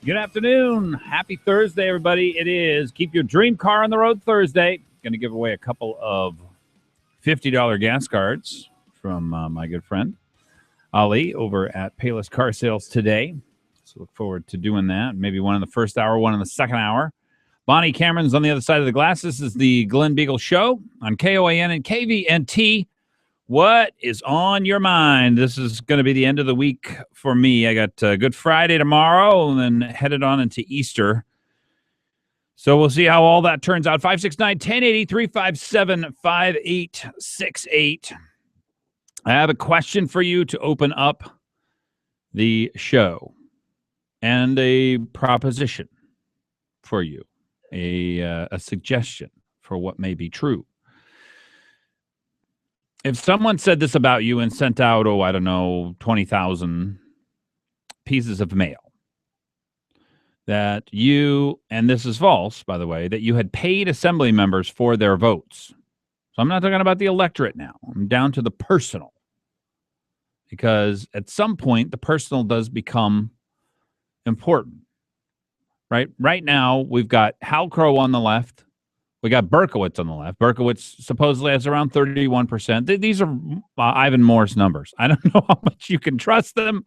Good afternoon. Happy Thursday, everybody. It is Keep Your Dream Car on the Road Thursday. Going to give away a couple of $50 gas cards from my good friend Ali over at Payless Car Sales today. So look forward to doing that. Maybe one in the first hour, one in the second hour. Bonnie Cameron's on the other side of the glass. This is the Glen Biegel Show on KOAN and KVNT. What is on your mind? This is going to be the end of the week for me. I got Good Friday tomorrow and then headed on into Easter. So we'll see how all that turns out. 569-1080, 357-5868. I have a question for you to open up the show and a proposition for you, a suggestion for what may be true. If someone said this about you and sent out, 20,000 pieces of mail, that you, and this is false, by the way, that you had paid assembly members for their votes. So I'm not talking about the electorate now. I'm down to the personal. Because at some point, the personal does become important, right? Right now, we've got Hal Crow on the left. We got Berkowitz on the left. Berkowitz supposedly has around 31%. These are Ivan Moore's numbers. I don't know how much you can trust them.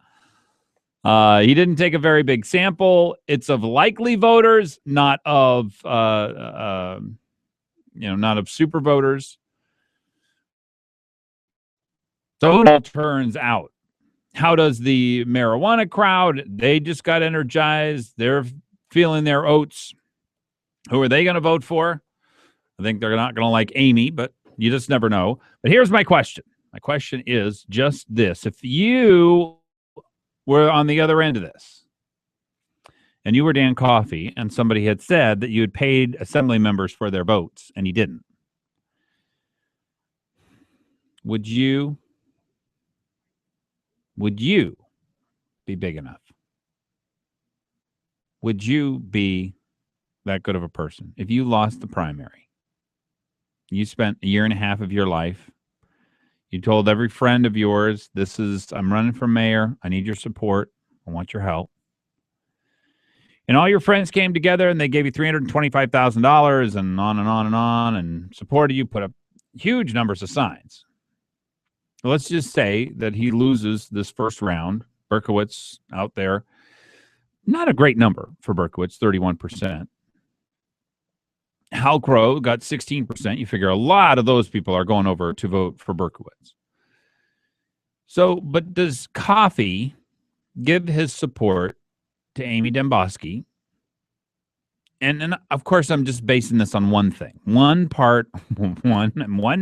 He didn't take a very big sample. It's of likely voters, not of not of super voters. So it all turns out. How does the marijuana crowd? They just got energized. They're feeling their oats. Who are they going to vote for? I think they're not going to like Amy, but you just never know. But here's my question. My question is just this. If you were on the other end of this, and you were Dan Coffey, and somebody had said that you had paid assembly members for their votes, and you didn't, would you be big enough? Would you be that good of a person? If you lost the primary, you spent a year and a half of your life, you told every friend of yours, I'm running for mayor, I need your support, I want your help. And all your friends came together and they gave you $325,000 and on and on and on and supported you, put up huge numbers of signs. Let's just say that he loses this first round. Berkowitz out there, not a great number for Berkowitz, 31%. Hal Crow got 16%. You figure a lot of those people are going over to vote for Berkowitz. So, but does Coffey give his support to Amy Demboski? And of course, I'm just basing this on one thing. One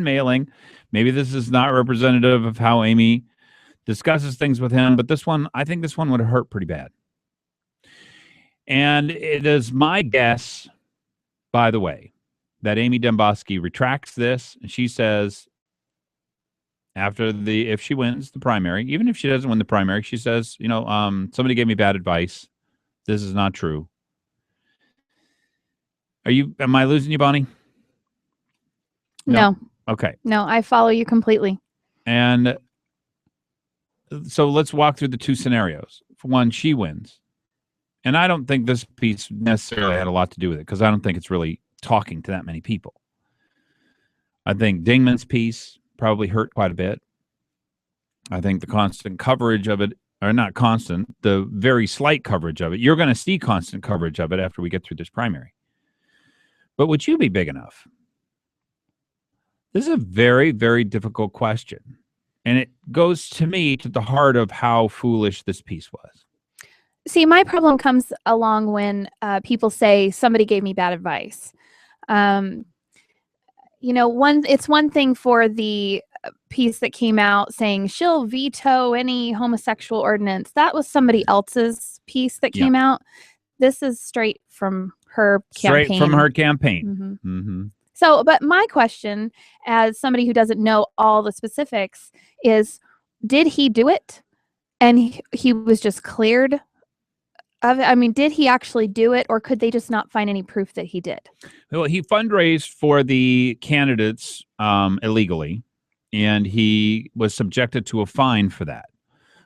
mailing. Maybe this is not representative of how Amy discusses things with him, but I think this one would hurt pretty bad. And it is my guess, by the way, that Amy Demboski retracts this, and she says, if she wins the primary, even if she doesn't win the primary, she says, somebody gave me bad advice. This is not true. Am I losing you, Bonnie? No. Okay. No, I follow you completely. And so let's walk through the two scenarios. For one, she wins. And I don't think this piece necessarily had a lot to do with it because I don't think it's really talking to that many people. I think Dingman's piece probably hurt quite a bit. I think the constant coverage of it, or not constant, the very slight coverage of it, you're going to see constant coverage of it after we get through this primary. But would you be big enough? This is a very, very difficult question. And it goes to me to the heart of how foolish this piece was. See, my problem comes along when people say somebody gave me bad advice. It's one thing for the piece that came out saying she'll veto any homosexual ordinance. That was somebody else's piece that came out. This is straight from her campaign. Straight from her campaign. Mm-hmm. Mm-hmm. So, but my question, as somebody who doesn't know all the specifics, is, did he do it? And he was just cleared of it? I mean, did he actually do it, or could they just not find any proof that he did? Well, he fundraised for the candidates illegally, and he was subjected to a fine for that.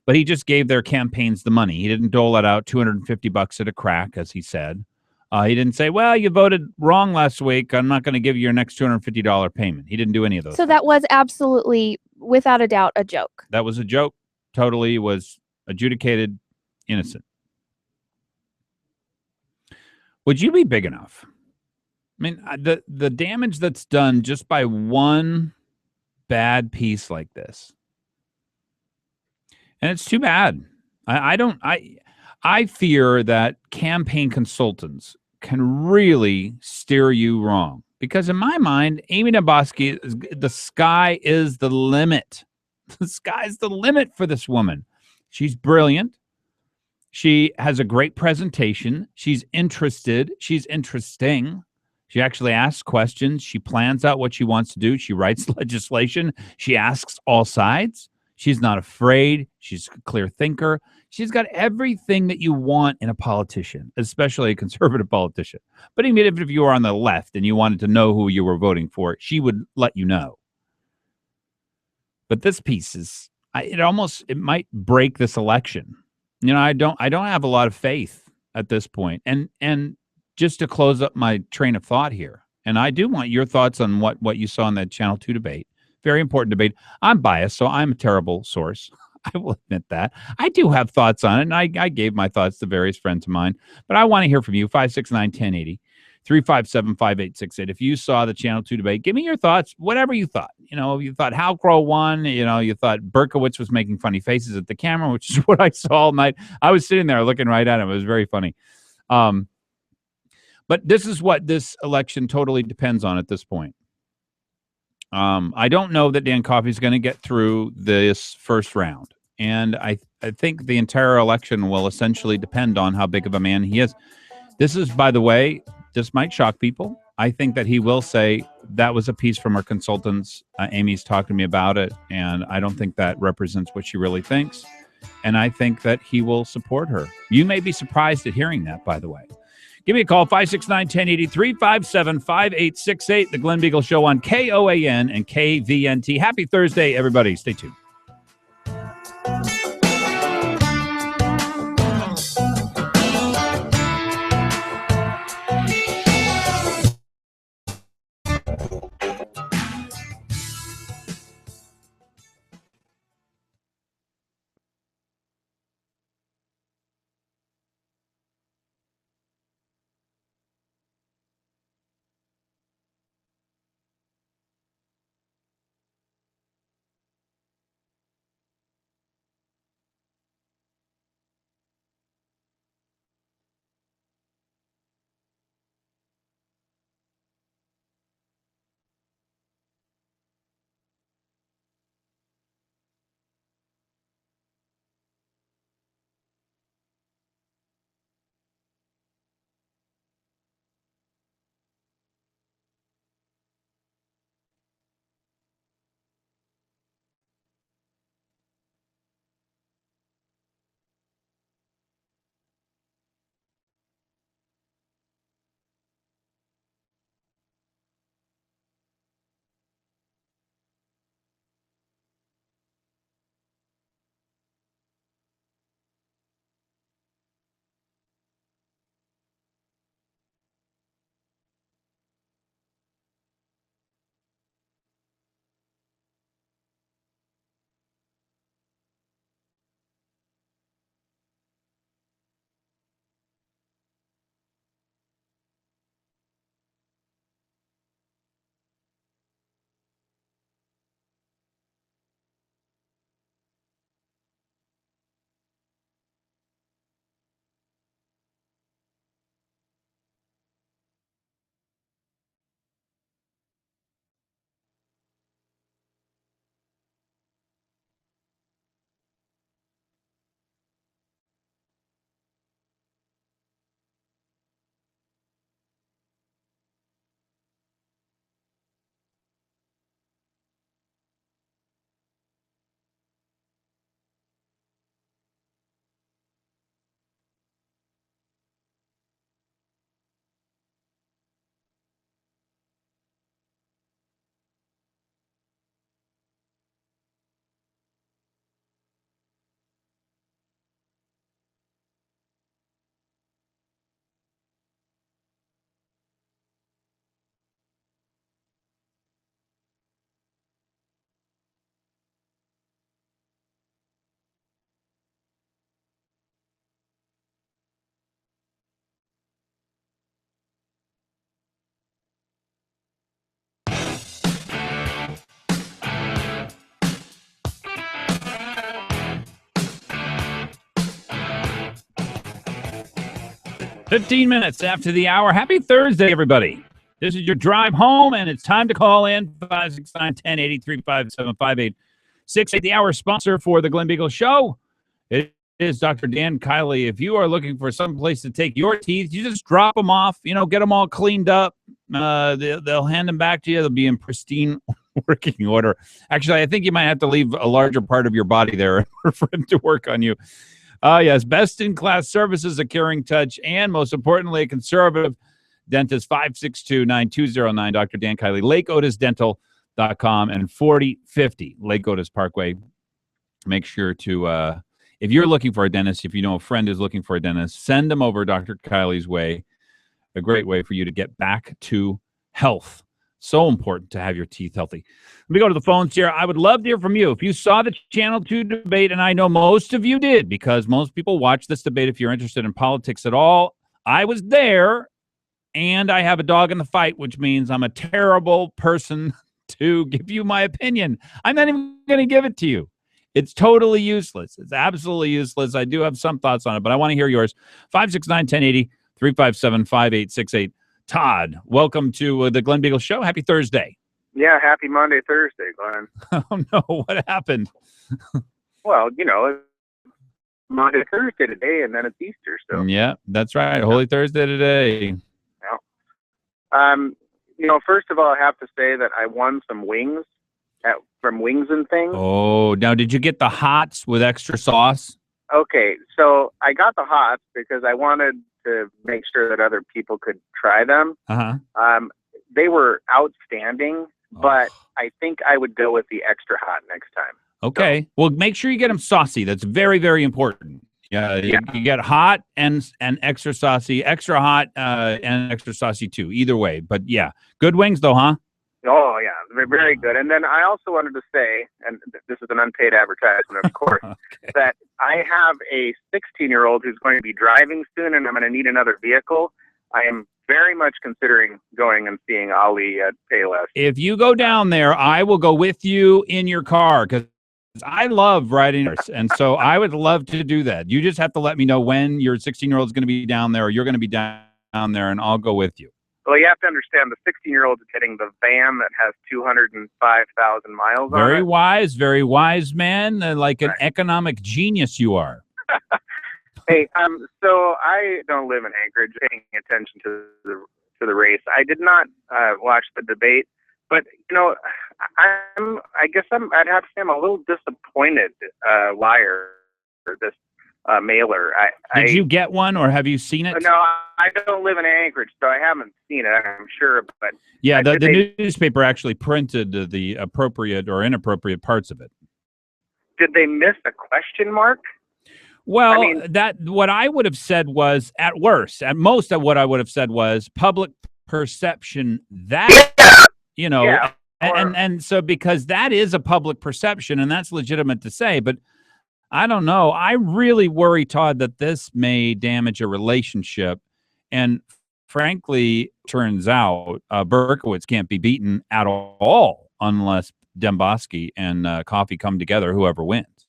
but he just gave their campaigns the money. He didn't dole it out $250 at a crack, as he said. He didn't say, well, you voted wrong last week. I'm not going to give you your next $250 payment. He didn't do any of those So things. that was absolutely, without a doubt, a joke. That was a joke. Totally was adjudicated innocent. Would you be big enough? I mean, the damage that's done just by one bad piece like this, and it's too bad. I fear that campaign consultants can really steer you wrong, because in my mind, Amy Naboski, the sky is the limit. The sky's the limit for this woman. She's brilliant. She has a great presentation. She's interested. She's interesting. She actually asks questions. She plans out what she wants to do. She writes legislation. She asks all sides. She's not afraid. She's a clear thinker. She's got everything that you want in a politician, especially a conservative politician. But even if you were on the left and you wanted to know who you were voting for, she would let you know. But this piece is, it might break this election. I don't have a lot of faith at this point. And just to close up my train of thought here, and I do want your thoughts on what you saw in that Channel 2 debate. Very important debate. I'm biased, so I'm a terrible source. I will admit that. I do have thoughts on it, and I gave my thoughts to various friends of mine. But I want to hear from you, 569-1080. 357-5868. If you saw the Channel 2 debate, give me your thoughts, whatever you thought. You thought Hal Crow won. You thought Berkowitz was making funny faces at the camera, which is what I saw all night. I was sitting there looking right at him. It was very funny. But this is what this election totally depends on at this point. I don't know that Dan Coffey is going to get through this first round. And I think the entire election will essentially depend on how big of a man he is. This is, by the way, this might shock people. I think that he will say that was a piece from our consultants. Amy's talked to me about it, and I don't think that represents what she really thinks. And I think that he will support her. You may be surprised at hearing that, by the way. Give me a call, 569-1080, 357-5868, The Glen Biegel Show on KOAN and KVNT. Happy Thursday, everybody. Stay tuned. 15 minutes after the hour. Happy Thursday, everybody. This is your drive home, and it's time to call in 569-1083-575-868. The hour sponsor for the Glen Biegel Show. It is Dr. Dan Kiley. If you are looking for some place to take your teeth, you just drop them off, get them all cleaned up. They'll hand them back to you. They'll be in pristine working order. Actually, I think you might have to leave a larger part of your body there for him to work on you. Yes, best-in-class services, a caring touch, and most importantly, a conservative dentist. 562-9209, Dr. Dan Kiley, LakeOtisDental.com, and 4050 Lake Otis Parkway. Make sure to, if you're looking for a dentist, if you know a friend is looking for a dentist, send them over Dr. Kiley's way. A great way for you to get back to health. So important to have your teeth healthy. Let me go to the phones here. I would love to hear from you. If you saw the Channel 2 debate, and I know most of you did, because most people watch this debate if you're interested in politics at all. I was there, and I have a dog in the fight, which means I'm a terrible person to give you my opinion. I'm not even going to give it to you. It's totally useless. It's absolutely useless. I do have some thoughts on it, but I want to hear yours. 569-1080, 357-5868. Todd, welcome to the Glen Biegel Show. Happy Thursday. Yeah, happy Monday, Thursday, Glenn. Oh, no. What happened? Well, it's Monday, Thursday today, and then it's Easter. So yeah, that's right. Holy Thursday today. Yeah. First of all, I have to say that I won some wings from Wings and Things. Oh, now did you get the hots with extra sauce? Okay, so I got the hots because I wanted to make sure that other people could try them. Uh-huh. They were outstanding, but I think I would go with the extra hot next time. Okay. So, well, make sure you get them saucy. That's very, very important. Yeah. You get hot and extra saucy, extra hot and extra saucy too. Either way. But yeah, good wings though, huh? Oh, yeah. Very good. And then I also wanted to say, and this is an unpaid advertisement, of course, okay, that I have a 16-year-old who's going to be driving soon, and I'm going to need another vehicle. I am very much considering going and seeing Ali at Payless. If you go down there, I will go with you in your car because I love riding cars, and so I would love to do that. You just have to let me know when your 16-year-old is going to be down there, or you're going to be down there, and I'll go with you. Well, you have to understand the 16-year-old is getting the van that has 205,000 miles on it. Very wise man, like an economic genius you are. Hey, so I don't live in Anchorage. Paying attention to the race, I did not watch the debate, but I'd have to say I'm a little disappointed. Liar for this. Mailer. Did you get one, or have you seen it? No, I don't live in Anchorage, so I haven't seen it, I'm sure. But yeah, the newspaper actually printed the appropriate or inappropriate parts of it. Did they miss a question mark? Well, what I would have said was, at most, what I would have said was public perception that, Yeah. and so because that is a public perception, and that's legitimate to say, but I don't know. I really worry, Todd, that this may damage a relationship. And frankly, turns out Berkowitz can't be beaten at all unless Demboski and Coffey come together, whoever wins.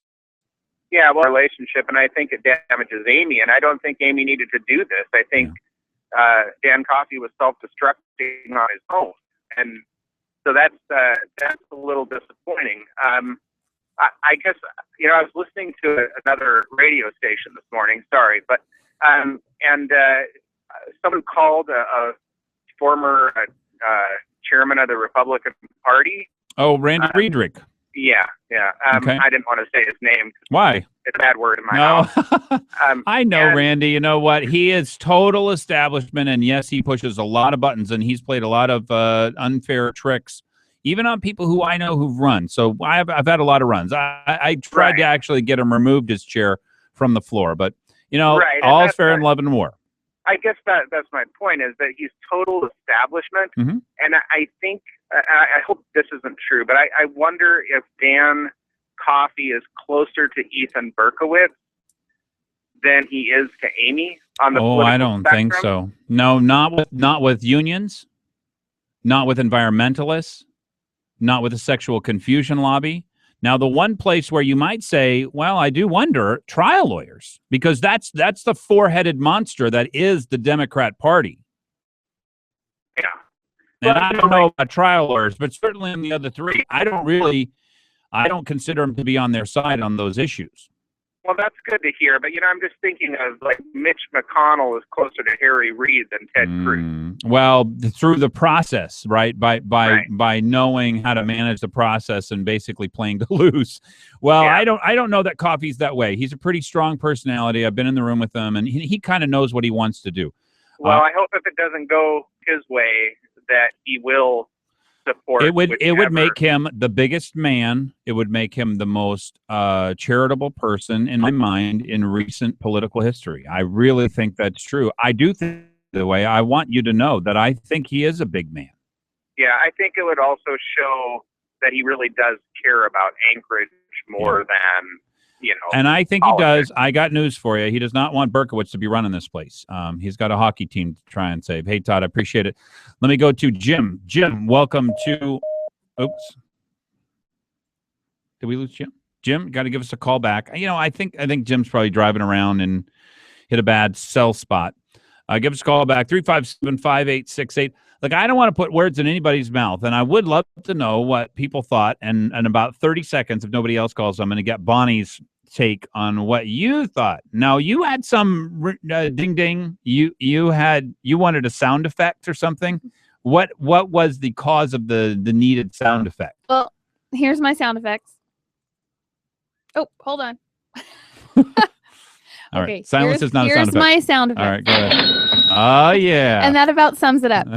Yeah, well, relationship, and I think it damages Amy. And I don't think Amy needed to do this. I think Dan Coffey was self-destructing on his own. And so that's a little disappointing. I guess, I was listening to another radio station this morning, sorry, but, someone called a former chairman of the Republican Party. Oh, Randy Friedrich. Yeah. Okay. I didn't want to say his name. Why? It's a bad word in my mouth. I know, Randy. You know what? He is total establishment, and yes, he pushes a lot of buttons, and he's played a lot of unfair tricks, even on people who I know who've run. So I've had a lot of runs. I tried to actually get him removed his chair from the floor, but all's fair in love and war. I guess that's my point, is that he's total establishment. Mm-hmm. And I think, I hope this isn't true, but I wonder if Dan Coffey is closer to Ethan Berkowitz than he is to Amy on the political I don't spectrum. think so. No, not with unions, not with environmentalists, not with the sexual confusion lobby, Now, the one place where you might say, well, I do wonder, trial lawyers, because that's the four-headed monster that is the Democrat Party. Yeah. And I don't know about trial lawyers, but certainly in the other three, I don't consider them to be on their side on those issues. Well, that's good to hear, but I'm just thinking of like Mitch McConnell is closer to Harry Reid than Ted Cruz. Well, through the process, right? By knowing how to manage the process and basically playing to lose. Well, I don't know that Coffey's that way. He's a pretty strong personality. I've been in the room with him, and he kind of knows what he wants to do. Well, I hope if it doesn't go his way, that he will support. It would make him the biggest man. It would make him the most charitable person in my mind in recent political history. I really think that's true. I do think, the way, I want you to know that I think he is a big man. Yeah, I think it would also show that he really does care about Anchorage more than, And I think politics. he does. I got news for you. He does not want Berkowitz to be running this place. He's got a hockey team to try and save. Hey, Todd, I appreciate it. Let me go to Jim. Jim, welcome to... Oops. Did we lose Jim? Jim, got to give us a call back. I think Jim's probably driving around and hit a bad cell spot. Give us a call back, 357-5868. Look, I don't want to put words in anybody's mouth, and I would love to know what people thought. And in about 30 seconds, if nobody else calls, I'm going to get Bonnie's take on what you thought. Now, you had some ding ding. You wanted a sound effect or something. What was the cause of the needed sound effect? Well, here's my sound effects. Oh, hold on. All okay, right. Silence is not a sound effect. Here's my sound effect. All right, go ahead. Oh, yeah. And that about sums it up.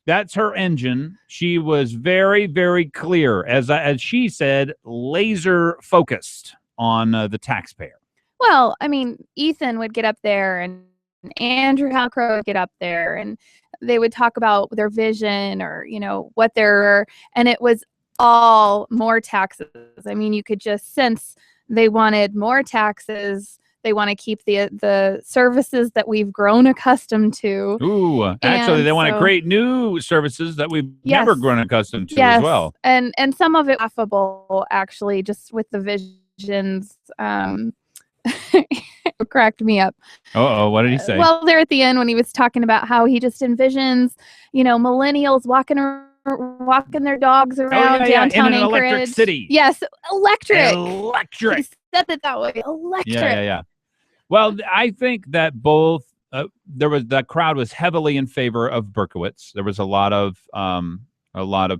That's her engine. She was very, very clear, as she said, laser focused on the taxpayer. Well, I mean, Ethan would get up there and Andrew Halcrow would get up there and they would talk about their vision or, what and it was all more taxes. I mean, you could just sense they wanted more taxes. They want to keep the services that we've grown accustomed to. Ooh, actually, they want to create new services that we've never grown accustomed to as well. And some of it laughable, actually, just with the visions. It cracked me up. What did he say? Well, there at the end when he was talking about how he just envisions, millennials walking their dogs around downtown in an Anchorage. Electric city. Yes, electric. Electric. He said it that way. Electric. Yeah. Well, I think that both the crowd was heavily in favor of Berkowitz. There was a lot of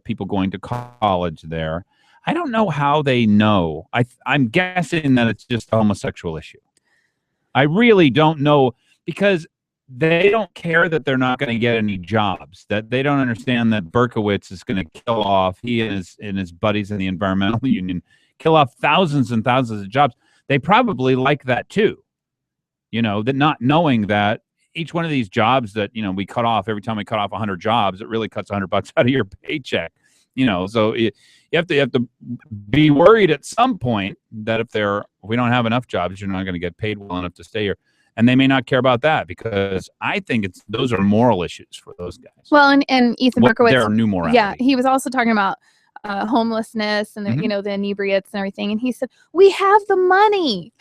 people going to college there. I don't know how they know. I'm guessing that it's just a homosexual issue. I really don't know because they don't care that they're not going to get any jobs, that they don't understand that Berkowitz is going to kill off, he and his buddies in the environmental union, kill off thousands and thousands of jobs. They probably like that too. That not knowing that each one of these jobs that, we cut off, every time we cut off 100 jobs, it really cuts $100 out of your paycheck. So you have to be worried at some point that if we don't have enough jobs, you're not going to get paid well enough to stay here. And they may not care about that because I think those are moral issues for those guys. Well, and Ethan Berkowitz, their new morality. Yeah, he was also talking about homelessness and the inebriates and everything. And he said, "We have the money.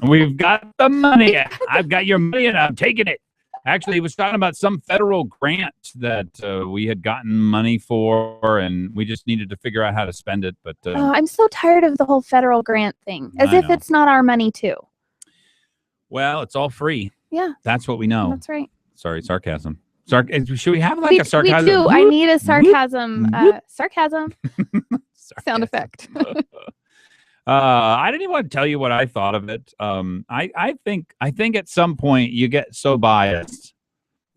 We've got the money. I've got your money, and I'm taking it." Actually, he was talking about some federal grant that we had gotten money for, and we just needed to figure out how to spend it. But I'm so tired of the whole federal grant thing, as if it's not our money too. Well, it's all free. Yeah. That's what we know. That's right. Sorry, sarcasm. Should we have a sarcasm? We do. I need a sarcasm. Sarcasm sound effect. I didn't even want to tell you what I thought of it. I think at some point you get so biased,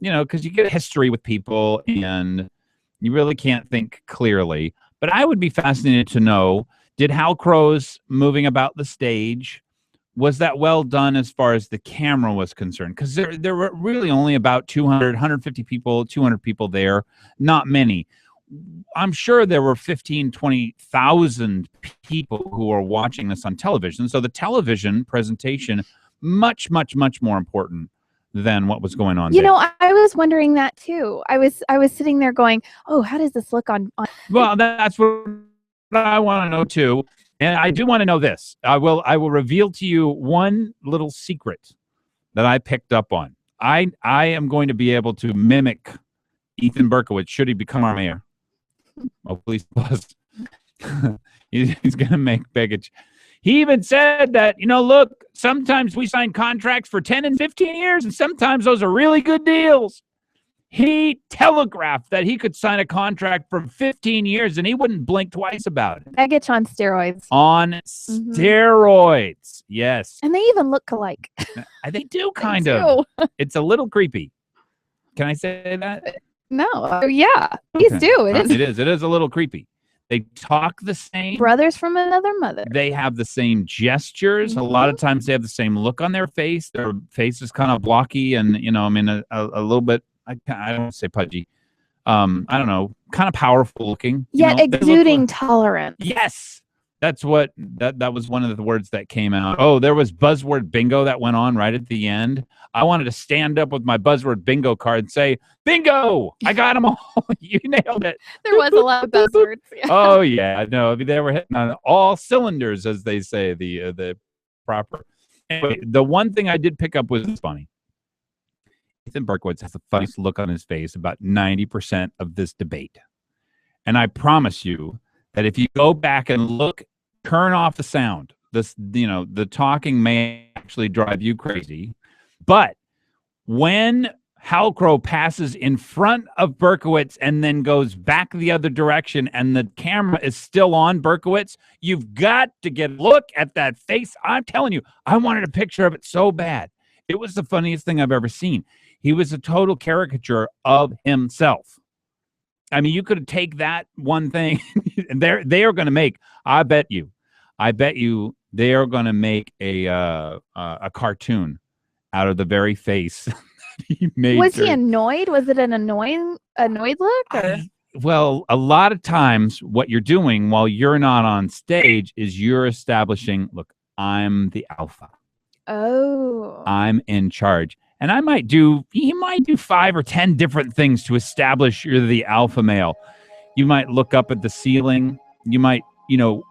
because you get history with people and you really can't think clearly. But I would be fascinated to know, did Hal Crow's moving about the stage, was that well done as far as the camera was concerned? Because there were really only about 200, 150 people, 200 people there, not many. I'm sure there were 15, 20,000 people who are watching this on television. So the television presentation, much, much, much more important than what was going on. I was wondering that too. I was sitting there going, "Oh, how does this look on?" Well, that's what I want to know too. And I do want to know this. I will reveal to you one little secret that I picked up on. I am going to be able to mimic Ethan Berkowitz should he become our mayor. Hopefully he does. He's going to make Begich. He even said that, look, sometimes we sign contracts for 10 and 15 years, and sometimes those are really good deals. He telegraphed that he could sign a contract for 15 years, and he wouldn't blink twice about it. Begich on steroids. On steroids, yes. And they even look alike. They do, kind of. It's a little creepy. Can I say that? No. Yeah, please do. It is a little creepy. They talk the same. Brothers from another mother. They have the same gestures. A lot of times they have the same look on their face. Their face is kind of blocky and, a little bit, I don't want to say pudgy. I don't know, kind of powerful looking. Yet exuding tolerance. Yes. That's what, that was one of the words that came out. Oh, there was buzzword bingo that went on right at the end. I wanted to stand up with my buzzword bingo card and say, bingo, I got them all. You nailed it. There was a lot of buzzwords. Yeah. Oh, yeah. No, they were hitting on all cylinders, as they say, the proper. Anyway, the one thing I did pick up was funny. Ethan Berkowitz has the funniest look on his face about 90% of this debate. And I promise you that if you go back and look, turn off the sound. The talking may actually drive you crazy. But when Halcrow passes in front of Berkowitz and then goes back the other direction and the camera is still on Berkowitz, you've got to look at that face. I'm telling you, I wanted a picture of it so bad. It was the funniest thing I've ever seen. He was a total caricature of himself. I mean, you could take that one thing and they are going to make, I bet you they are going to make a cartoon out of the very face he made. Was he annoyed? Was it an annoyed look? Or? Well, a lot of times what you're doing while you're not on stage is you're establishing, look, I'm the alpha. Oh. I'm in charge. And he might do 5 or 10 different things to establish you're the alpha male. You might look up at the ceiling. You might,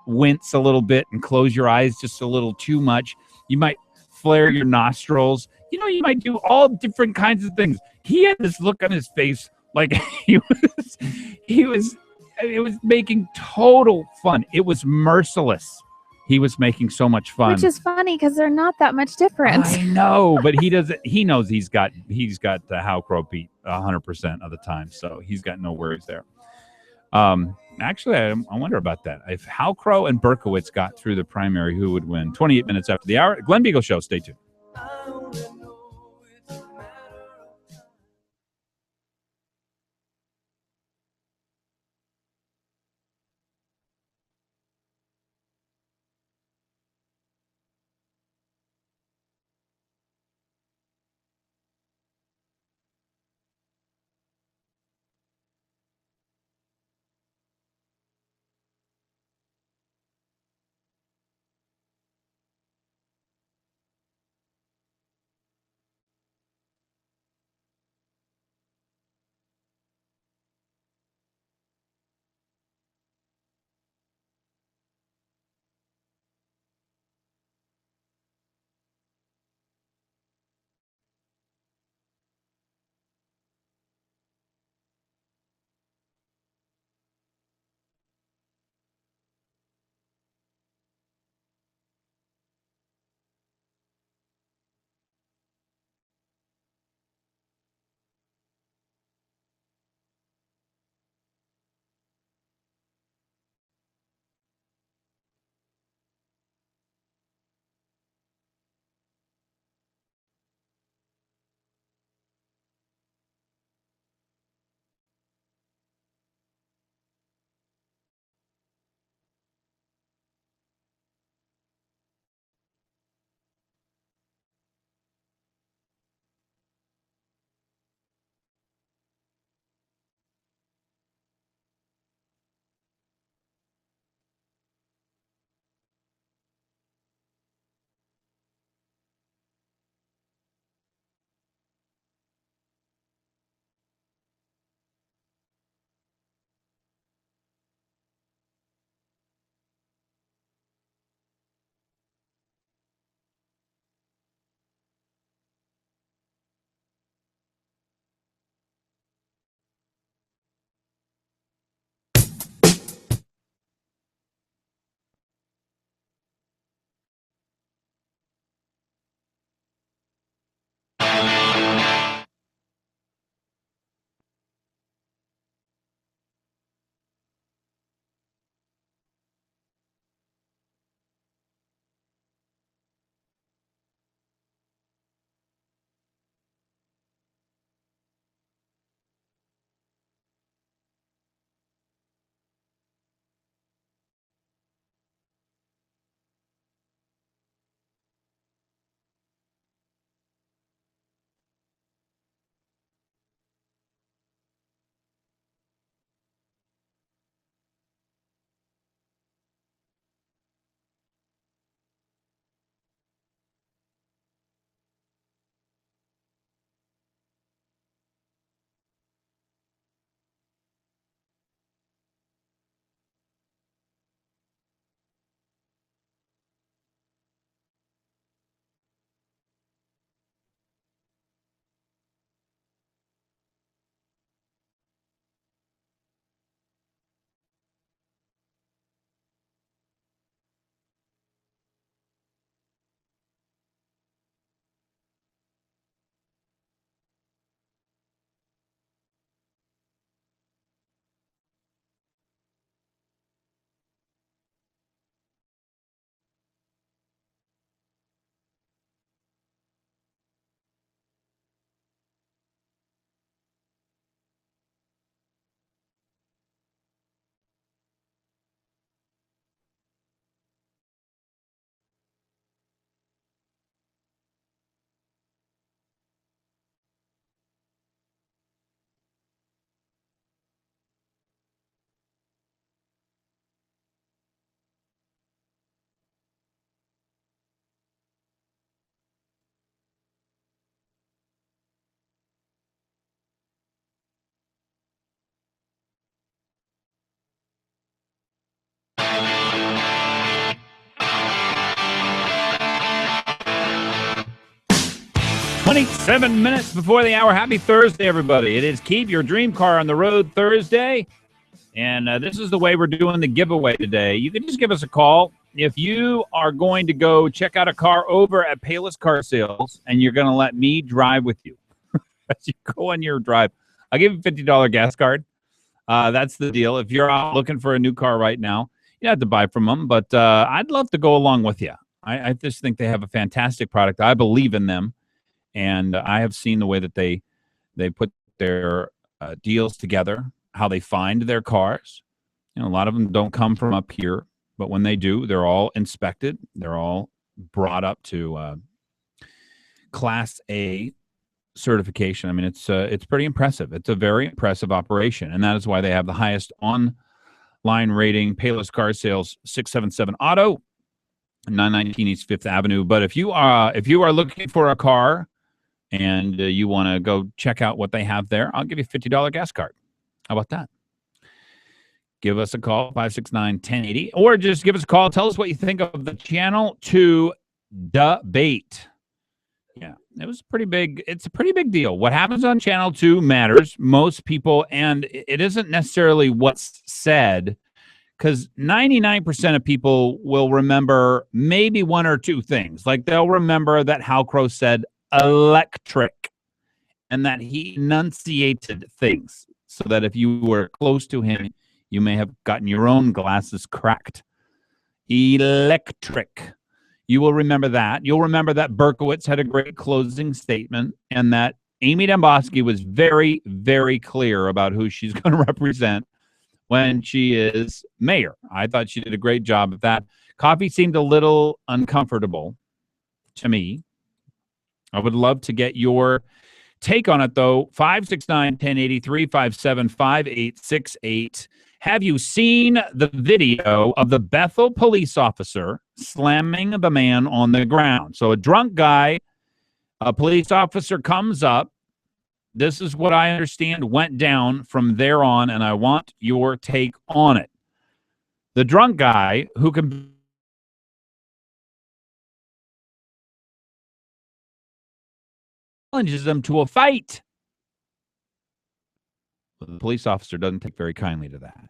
wince a little bit and close your eyes just a little too much. You might flare your nostrils. You might do all different kinds of things. He had this look on his face like it was making total fun. It was merciless. He was making so much fun. Which is funny because they're not that much different. I know, but he doesn't. He knows he's got the Halcrow beat 100% of the time, so he's got no worries there. Actually, I wonder about that. If Halcrow and Berkowitz got through the primary, who would win? 28 minutes after the hour. Glen Biegel Show. Stay tuned. 27 minutes before the hour. Happy Thursday, everybody. It is Keep Your Dream Car on the Road Thursday. And this is the way we're doing the giveaway today. You can just give us a call. If you are going to go check out a car over at Payless Car Sales and you're going to let me drive with you as you go on your drive, I'll give you a $50 gas card. That's the deal. If you're out looking for a new car right now, you have to buy from them. But I'd love to go along with you. I just think they have a fantastic product. I believe in them. And I have seen the way that they put their deals together, how they find their cars. You know, a lot of them don't come from up here, but when they do, they're all inspected. They're all brought up to Class A certification. I mean, it's pretty impressive. It's a very impressive operation, and that is why they have the highest online rating. Payless Car Sales, 677 Auto, 919 East Fifth Avenue. But if you are looking for a car and you want to go check out what they have there, I'll give you a $50 gas card. How about that? Give us a call, 569-1080, or just give us a call. Tell us what you think of the Channel 2 debate. Yeah, it was pretty big. It's a pretty big deal. What happens on Channel 2 matters. Most people, and it isn't necessarily what's said, because 99% of people will remember maybe one or two things. Like they'll remember that Hal Crow said electric and that he enunciated things so that if you were close to him, you may have gotten your own glasses cracked. Electric. You will remember that. You'll remember that Berkowitz had a great closing statement and that Amy Demboski was very, very clear about who she's going to represent when she is mayor. I thought she did a great job of that. Coffee seemed a little uncomfortable to me. I would love to get your take on it, though. 569-1080, 357-5868. Have you seen the video of the Bethel police officer slamming the man on the ground? So a drunk guy, a police officer comes up. This is what I understand went down from there on, and I want your take on it. The drunk guy who can challenges them to a fight. But the police officer doesn't take very kindly to that.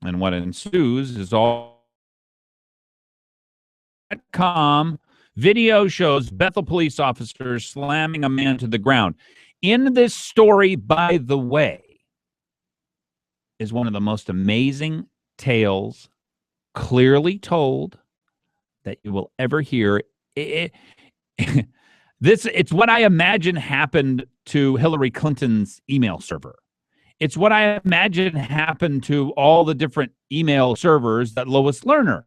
And what ensues is all calm. Video shows Bethel police officers slamming a man to the ground. In this story, by the way, is one of the most amazing tales clearly told that you will ever hear. It's what I imagine happened to Hillary Clinton's email server. It's what I imagine happened to all the different email servers that Lois Lerner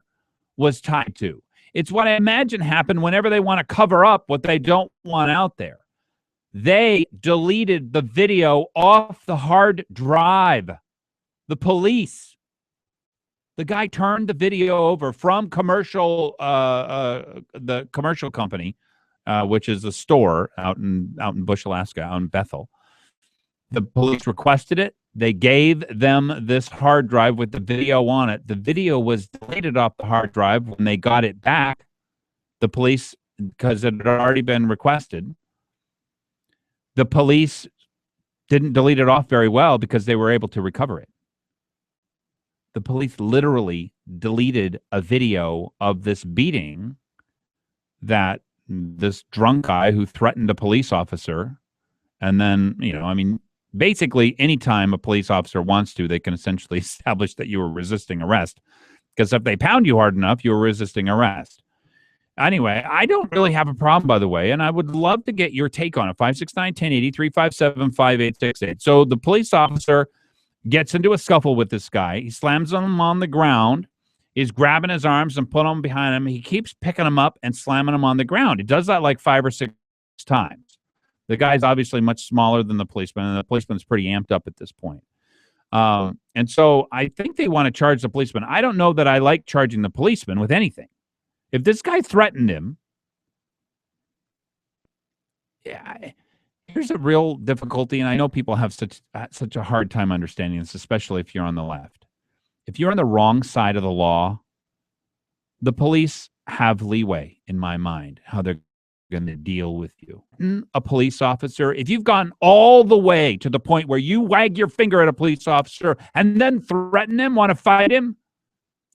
was tied to. It's what I imagine happened whenever they want to cover up what they don't want out there. They deleted the video off the hard drive. The police. The guy turned the video over from the commercial company, which is a store out in Bush, Alaska, out in Bethel. The police requested it. They gave them this hard drive with the video on it. The video was deleted off the hard drive when they got it back. The police, because it had already been requested, the police didn't delete it off very well because they were able to recover it. The police literally deleted a video of this beating that this drunk guy who threatened a police officer. And then, basically anytime a police officer wants to, they can essentially establish that you were resisting arrest. Because if they pound you hard enough, you were resisting arrest. Anyway, I don't really have a problem, by the way, and I would love to get your take on it. 569-1080, 357-5868. So the police officer gets into a scuffle with this guy. He slams him on the ground. He's grabbing his arms and putting them behind him. He keeps picking him up and slamming him on the ground. He does that like 5 or 6 times. The guy's obviously much smaller than the policeman, and the policeman's pretty amped up at this point. And so I think they want to charge the policeman. I don't know that I like charging the policeman with anything. If this guy threatened him, here's a real difficulty, and I know people have such a hard time understanding this, especially if you're on the left. If you're on the wrong side of the law, the police have leeway, in my mind, how they're going to deal with you. A police officer, if you've gone all the way to the point where you wag your finger at a police officer and then threaten him, want to fight him,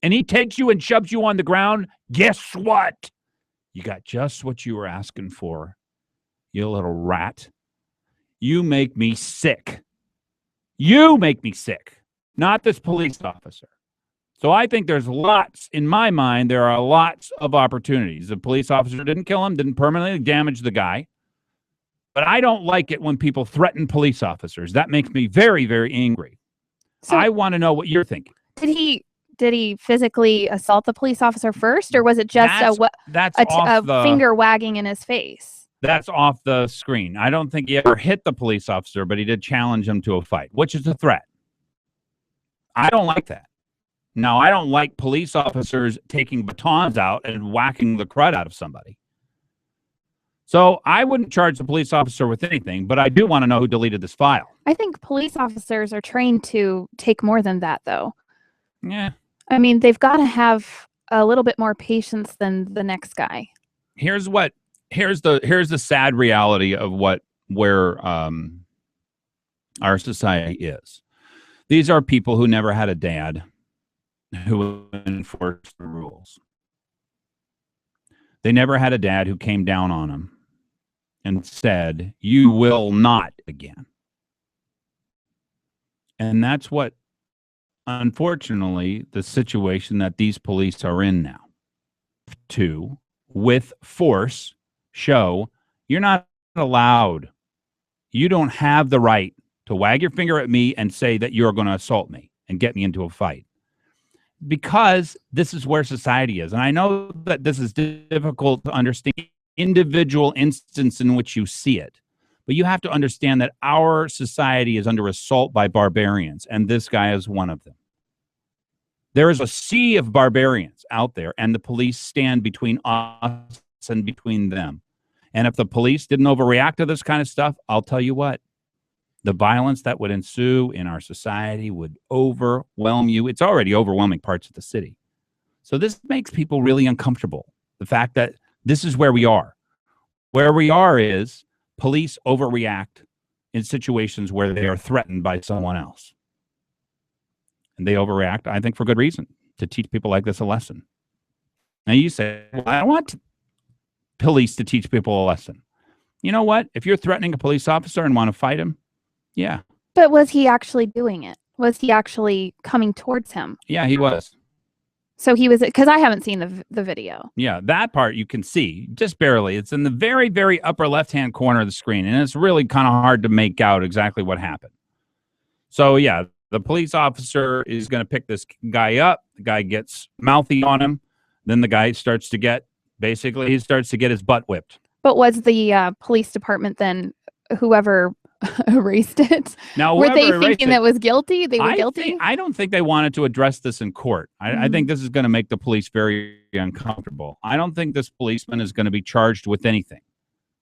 and he takes you and shoves you on the ground, guess what? You got just what you were asking for, you little rat. You make me sick. You make me sick, not this police officer. So I think there's lots, in my mind, there are lots of opportunities. The police officer didn't kill him, didn't permanently damage the guy. But I don't like it when people threaten police officers. That makes me very, very angry. So I want to know what you're thinking. Did he physically assault the police officer first, or was it just a finger wagging in his face? That's off the screen. I don't think he ever hit the police officer, but he did challenge him to a fight, which is a threat. I don't like that. Now, I don't like police officers taking batons out and whacking the crud out of somebody. So I wouldn't charge the police officer with anything, but I do want to know who deleted this file. I think police officers are trained to take more than that, though. Yeah. I mean, they've got to have a little bit more patience than the next guy. Here's the sad reality of where our society is. These are people who never had a dad who enforced the rules. They never had a dad who came down on them and said, "You will not again." And that's what, unfortunately, the situation that these police are in now. To, with force, show you're not allowed. You don't have the right to wag your finger at me and say that you're going to assault me and get me into a fight. Because this is where society is. And I know that this is difficult to understand individual instance in which you see it. But you have to understand that our society is under assault by barbarians, and this guy is one of them. There is a sea of barbarians out there, and the police stand between us and between them. And if the police didn't overreact to this kind of stuff, I'll tell you what, the violence that would ensue in our society would overwhelm you. It's already overwhelming parts of the city. So this makes people really uncomfortable. The fact that this is where we are. Where we are is police overreact in situations where they are threatened by someone else. And they overreact, I think, for good reason, to teach people like this a lesson. Now you say, well, I don't want police to teach people a lesson. You know what? If you're threatening a police officer and want to fight him, yeah. But was he actually doing it? Was he actually coming towards him? Yeah, he was. So he was, because I haven't seen the video. Yeah, that part you can see, just barely. It's in the very, very upper left-hand corner of the screen, and it's really kind of hard to make out exactly what happened. So, yeah, the police officer is going to pick this guy up. The guy gets mouthy on him. Then the guy starts to get, basically, he starts to get his butt whipped. But was the police department then, whoever erased it? Now, were they thinking that was guilty? They were guilty? I don't think they wanted to address this in court. I think this is going to make the police very uncomfortable. I don't think this policeman is going to be charged with anything.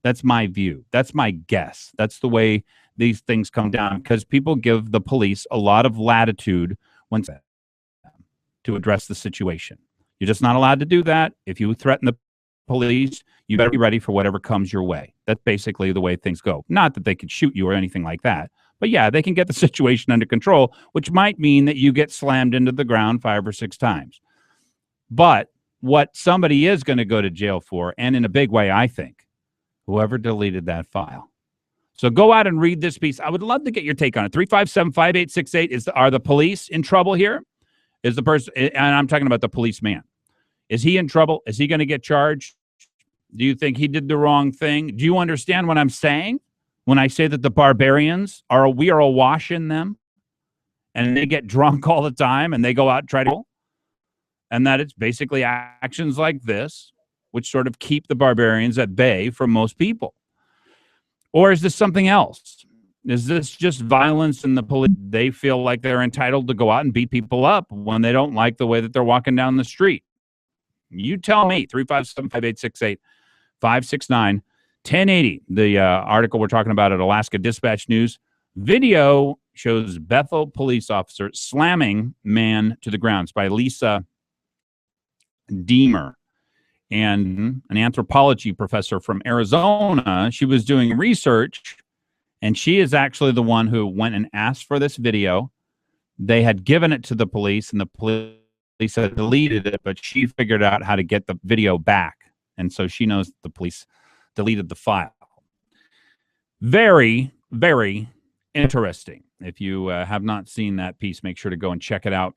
That's my view. That's my guess. That's the way these things come down, because people give the police a lot of latitude when to address the situation. You're just not allowed to do that. If you threaten the police, you better be ready for whatever comes your way. That's basically the way things go. Not that they could shoot you or anything like that, but yeah, they can get the situation under control, which might mean that you get slammed into the ground 5 or 6 times. But what somebody is going to go to jail for, and in a big way, I think, whoever deleted that file. So go out and read this piece. I would love to get your take on it. 357-5868. Are the police in trouble here? Is the person, and I'm talking about the policeman. Is he in trouble? Is he going to get charged? Do you think he did the wrong thing? Do you understand what I'm saying when I say that the barbarians we are awash in them, and they get drunk all the time and they go out and try to, and that it's basically actions like this which sort of keep the barbarians at bay from most people? Or is this something else? Is this just violence in the police? They feel like they're entitled to go out and beat people up when they don't like the way that they're walking down the street. You tell me. 357-5868. 569-1080. The article we're talking about at Alaska Dispatch News. Video shows Bethel police officer slamming man to the ground. It's by Lisa Deemer. and an anthropology professor from Arizona. She was doing research, and she is actually the one who went and asked for this video. They had given it to the police, and the police had deleted it, but she figured out how to get the video back. And so she knows the police deleted the file. Very, very interesting. If you have not seen that piece, make sure to go and check it out.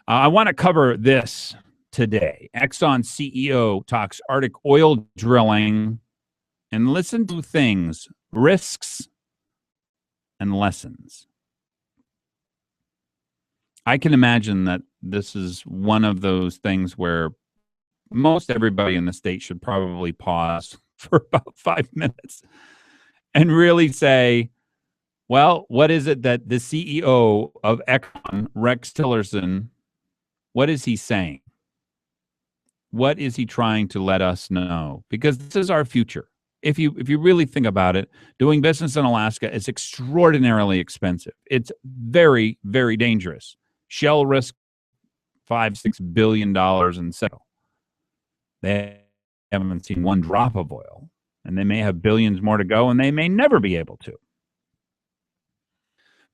I want to cover this today. Exxon CEO talks Arctic oil drilling, and listen to things, risks and lessons. I can imagine that this is one of those things where most everybody in the state should probably pause for about 5 minutes and really say, well, what is it that the CEO of Exxon, Rex Tillerson, what is he saying? What is he trying to let us know? Because this is our future. If you really think about it, doing business in Alaska is extraordinarily expensive. It's very, very dangerous. Shell risk $5-6 billion in sale. They haven't seen one drop of oil, and they may have billions more to go, and they may never be able to.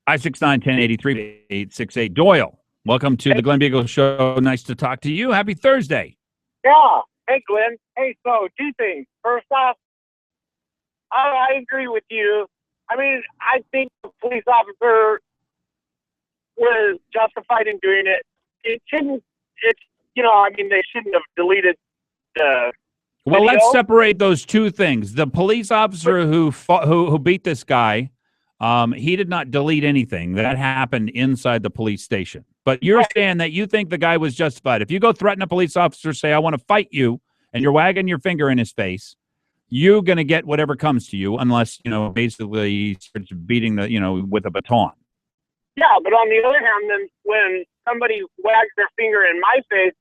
569-1083-868. Doyle, welcome to the Glen Biegel Show. Nice to talk to you. Happy Thursday. Yeah. Hey, Glenn. Hey, so 2 things. First off, I agree with you. I mean, I think the police officer was justified in doing it. It shouldn't, they shouldn't have deleted the Well, video. let's separate those two things. The police officer who beat this guy, he did not delete anything. That happened inside the police station. But you're saying that you think the guy was justified. If you go threaten a police officer, say, I want to fight you, and you're wagging your finger in his face, you're going to get whatever comes to you unless, basically he starts beating with a baton. Yeah, but on the other hand, then when somebody wags their finger in my face,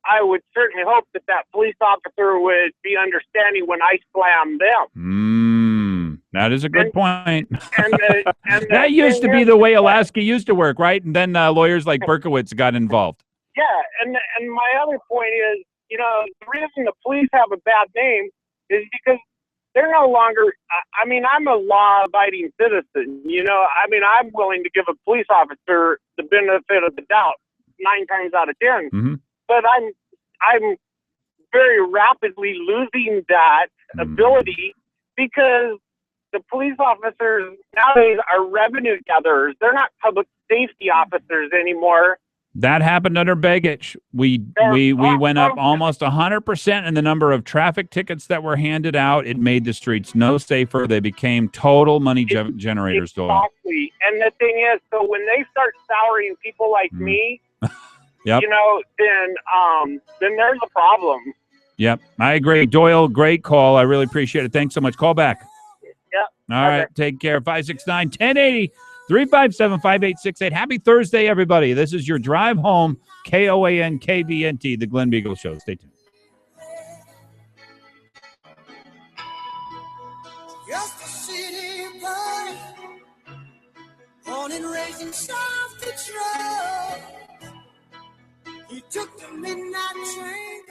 I would certainly hope that police officer would be understanding when I slam them. That is a good point. And that used to be the way Alaska used to work, right? And then lawyers like Berkowitz got involved. Yeah, and my other point is, the reason the police have a bad name is because they're no longer, I'm a law-abiding citizen, I'm willing to give a police officer the benefit of the doubt 9 times out of 10. Mm-hmm. But I'm very rapidly losing that ability because the police officers nowadays are revenue gatherers. They're not public safety officers anymore. That happened under Begich. We went up almost 100% in the number of traffic tickets that were handed out. It made the streets no safer. They became total money generators. Exactly. And the thing is, so when they start souring people like me, yep. Then there's a problem. Yep, I agree. Doyle, great call. I really appreciate it. Thanks so much. Call back. Yep. All right, take care. 569-1080. 357-5868. Happy Thursday, everybody. This is your drive home, KOAN KBNT, the Glen Biegel Show. Stay tuned. Just a city boy, born and raised in South Detroit. He took the midnight train.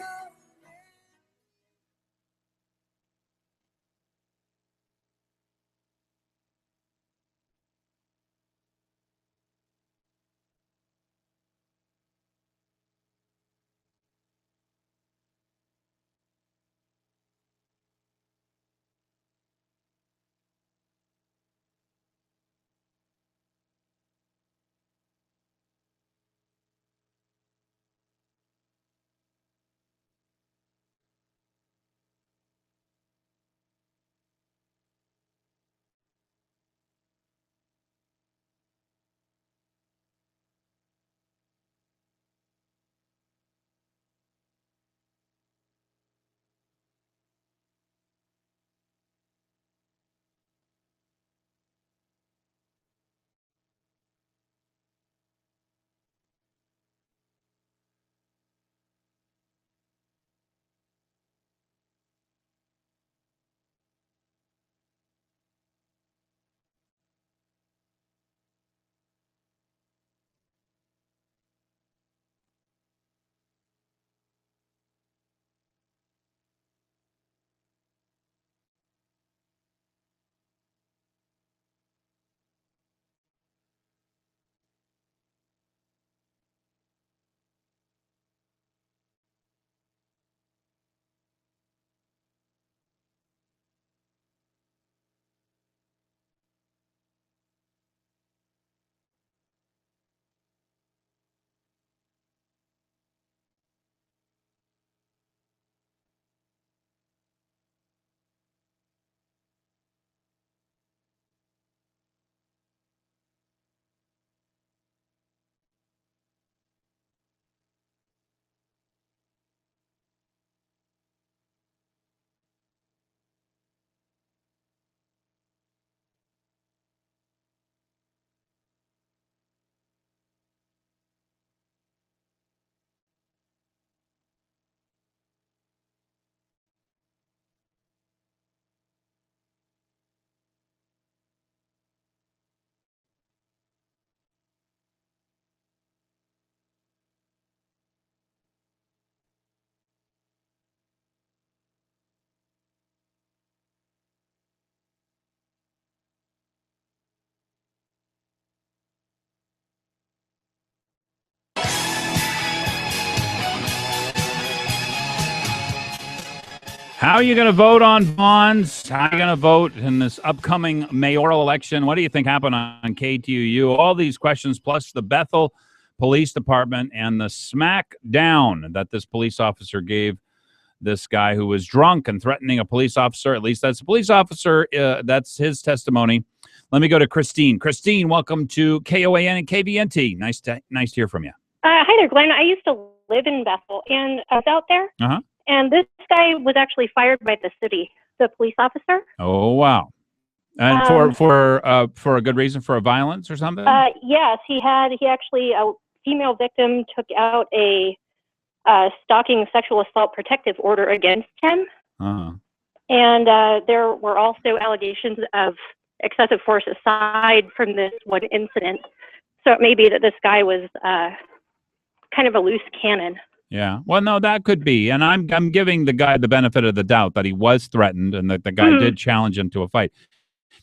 How are you going to vote on bonds? How are you going to vote in this upcoming mayoral election? What do you think happened on KTUU? All these questions, plus the Bethel Police Department and the smackdown that this police officer gave this guy who was drunk and threatening a police officer. At least that's a police officer. That's his testimony. Let me go to Christine. Christine, welcome to KOAN and KBNT. Nice to hear from you. Hi there, Glenn. I used to live in Bethel, and I was out there. Uh-huh. And this guy was actually fired by the city, the police officer. Oh, wow. And for a good reason, for a violence or something? Yes, he actually, a female victim took out a stalking sexual assault protective order against him. Uh-huh. And there were also allegations of excessive force aside from this one incident. So it may be that this guy was kind of a loose cannon. Yeah. Well, no, that could be. And I'm giving the guy the benefit of the doubt that he was threatened and that the guy did challenge him to a fight.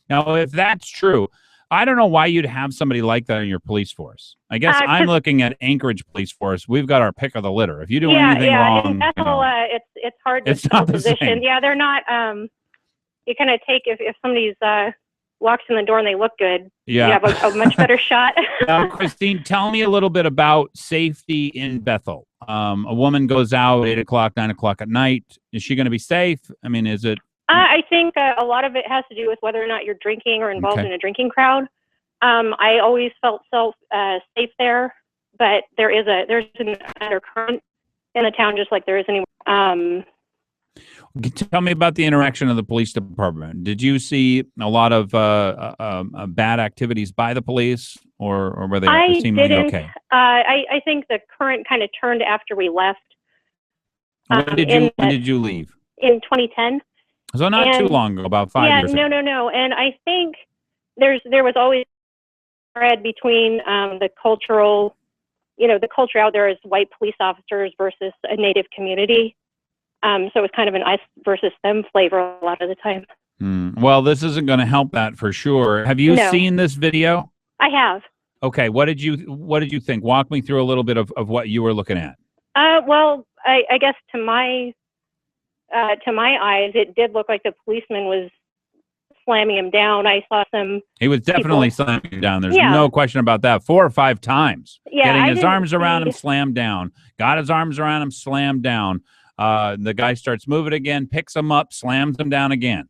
Now, if that's true, I don't know why you'd have somebody like that in your police force. I guess I'm looking at Anchorage Police Force. We've got our pick of the litter. If you do anything wrong, in Bethel, it's hard to it's not the position. same. Yeah, they're not. You kind of take if somebody's walks in the door and they look good. Yeah. You have a much better shot. Now, Christine, tell me a little bit about safety in Bethel. A woman goes out 8 o'clock, 9 o'clock at night. Is she going to be safe? I mean, is it? I think a lot of it has to do with whether or not you're drinking or involved in a drinking crowd. I always felt safe there, but there's an undercurrent in the town, just like there is anywhere. Tell me about the interaction of the police department. Did you see a lot of bad activities by the police, or were they seemingly okay? I think the current kind of turned after we left. When did you leave? In 2010. So not too long ago, about 5 years ago. No. And I think there was always a thread between the cultural, the culture out there is white police officers versus a Native community. So it was kind of an us versus them flavor a lot of the time. Well, this isn't going to help that for sure. Have you seen this video? I have. Okay. What did you think? Walk me through a little bit of what you were looking at. Well, I guess to my eyes, it did look like the policeman was slamming him down. I saw some. He was definitely slamming him down. There's no question about that. 4 or 5 times. Yeah, getting his arms around him, slammed down. Got his arms around him, slammed down. The guy starts moving again, picks him up, slams him down again.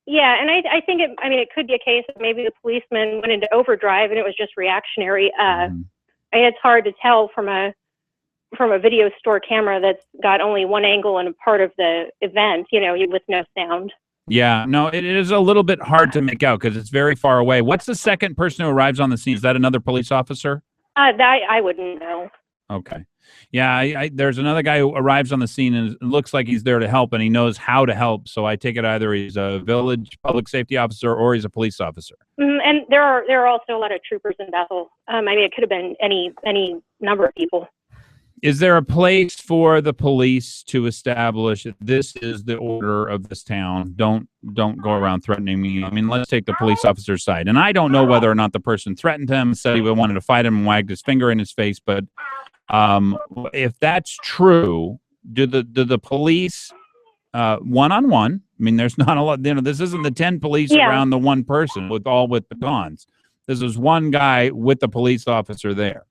Yeah, and I think it could be a case of maybe the policeman went into overdrive and it was just reactionary. It's hard to tell from a video store camera that's got only one angle and a part of the event, with no sound. Yeah, no, it is a little bit hard to make out because it's very far away. What's the second person who arrives on the scene? Is that another police officer? I wouldn't know. Okay. Yeah, there's another guy who arrives on the scene and it looks like he's there to help and he knows how to help. So I take it either he's a village public safety officer or he's a police officer. And there are also a lot of troopers in Bethel. It could have been any number of people. Is there a place for the police to establish that this is the order of this town? Don't go around threatening me. I mean, let's take the police officer's side. And I don't know whether or not the person threatened him, said he wanted to fight him and wagged his finger in his face. But if that's true, do the police one-on-one? I mean, there's not a lot. This isn't the 10 police around the one person with batons. This is one guy with the police officer there.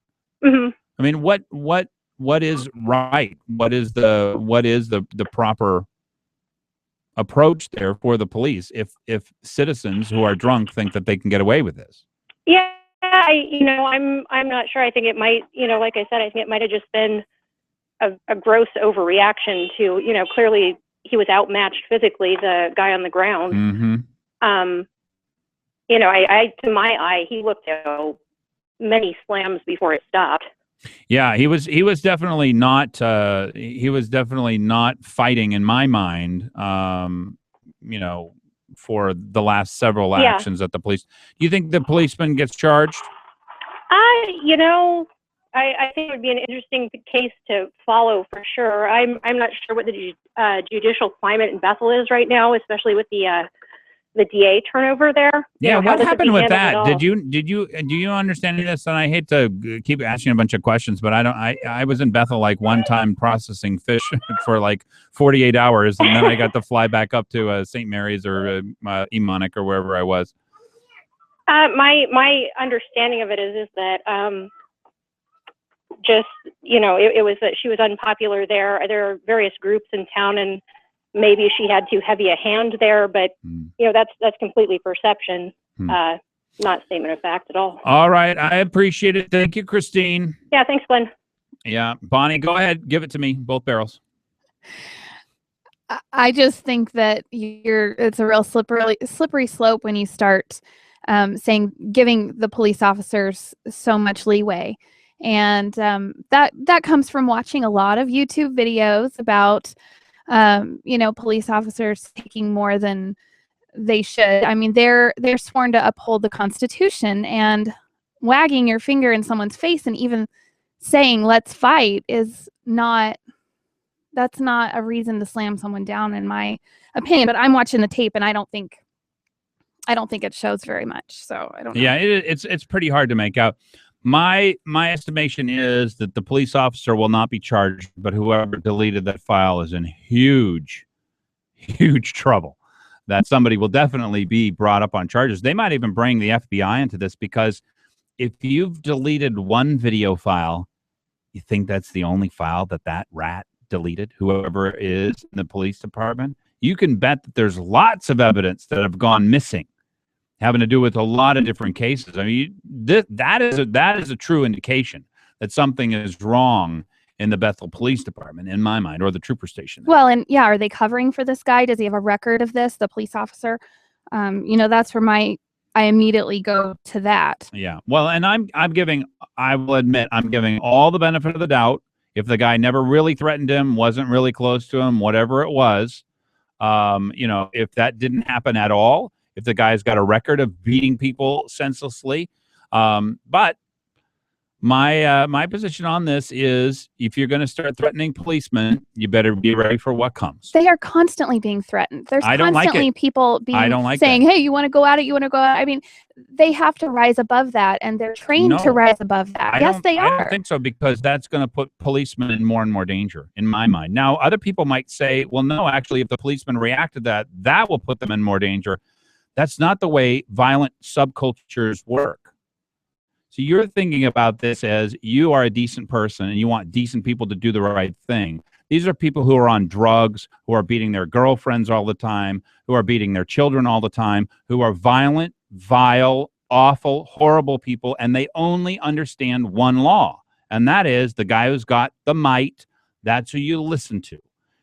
Mm-hmm. I mean, what is right? What is the proper approach there for the police if citizens who are drunk think that they can get away with this? Yeah, I'm not sure. I think it might, like I said, I think it might have just been a gross overreaction to, clearly he was outmatched physically, the guy on the ground. Mm-hmm. To my eye, he looked at many slams before it stopped. Yeah, he was definitely not fighting in my mind. For the last several actions at the police. Do you think the policeman gets charged? I think it would be an interesting case to follow for sure. I'm not sure what the judicial climate in Bethel is right now, especially with the the DA turnover there. Yeah, what happened with that? Do you understand this? And I hate to keep asking a bunch of questions, but I was in Bethel like one time processing fish for like 48 hours, and then I got to fly back up to St. Mary's or Emonic or wherever I was. My understanding of it is that just, you know, it was that she was unpopular there. There are various groups in town, and maybe she had too heavy a hand there, but you know, that's completely perception, not statement of fact at all. All right, I appreciate it. Thank you, Christine. Yeah, thanks, Glenn. Yeah, Bonnie, go ahead, give it to me, both barrels. I just think that it's a real slippery slope when you start giving the police officers so much leeway. And that comes from watching a lot of YouTube videos about police officers taking more than they should. I mean, they're sworn to uphold the Constitution, and wagging your finger in someone's face and even saying "let's fight" that's not a reason to slam someone down, in my opinion. But I'm watching the tape, and I don't think it shows very much. So I don't know. Yeah, it's pretty hard to make out. My estimation is that the police officer will not be charged, but whoever deleted that file is in huge trouble. That somebody will definitely be brought up on charges. They might even bring the FBI into this, because if you've deleted one video file, you think that's the only file that rat deleted, whoever is in the police department? You can bet that there's lots of evidence that have gone missing, having to do with a lot of different cases. I mean, that is a true indication that something is wrong in the Bethel Police Department, in my mind, or the trooper station. Well, and yeah, are they covering for this guy? Does he have a record of this, the police officer? That's where I immediately go to that. Yeah. Well, and I will admit, I'm giving all the benefit of the doubt. If the guy never really threatened him, wasn't really close to him, whatever it was, if that didn't happen at all, if the guy's got a record of beating people senselessly. But my position on this is, if you're going to start threatening policemen, you better be ready for what comes. They are constantly being threatened. There's constantly people saying, "Hey, you want to go at it? You want to go at it?" I mean, they have to rise above that, and they're trained to rise above that. Yes, they are. I don't think so, because that's going to put policemen in more and more danger, in my mind. Now, other people might say, well, no, actually, if the policemen react to that, that will put them in more danger. That's not the way violent subcultures work. So you're thinking about this as you are a decent person and you want decent people to do the right thing. These are people who are on drugs, who are beating their girlfriends all the time, who are beating their children all the time, who are violent, vile, awful, horrible people, and they only understand one law, and that is the guy who's got the might. That's who you listen to.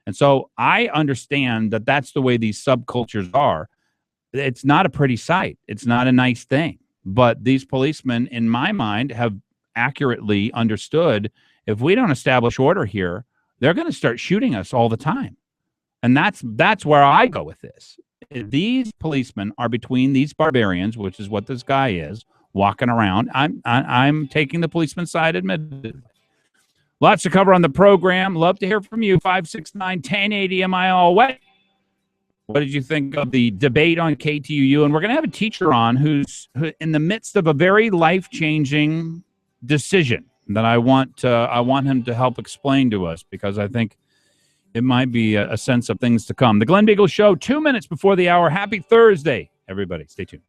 And so I understand that that's the way these subcultures are. It's not a pretty sight. It's not a nice thing. But these policemen, in my mind, have accurately understood, if we don't establish order here, they're going to start shooting us all the time. And that's where I go with this. These policemen are between these barbarians, which is what this guy is, walking around. I'm taking the policeman's side, admittedly. Lots to cover on the program. Love to hear from you. 569-1080. Am I all wet? What did you think of the debate on KTUU? And we're going to have a teacher on who's in the midst of a very life-changing decision that I want him to help explain to us, because I think it might be a sense of things to come. The Glen Biegel Show, 2 minutes before the hour. Happy Thursday, everybody. Stay tuned.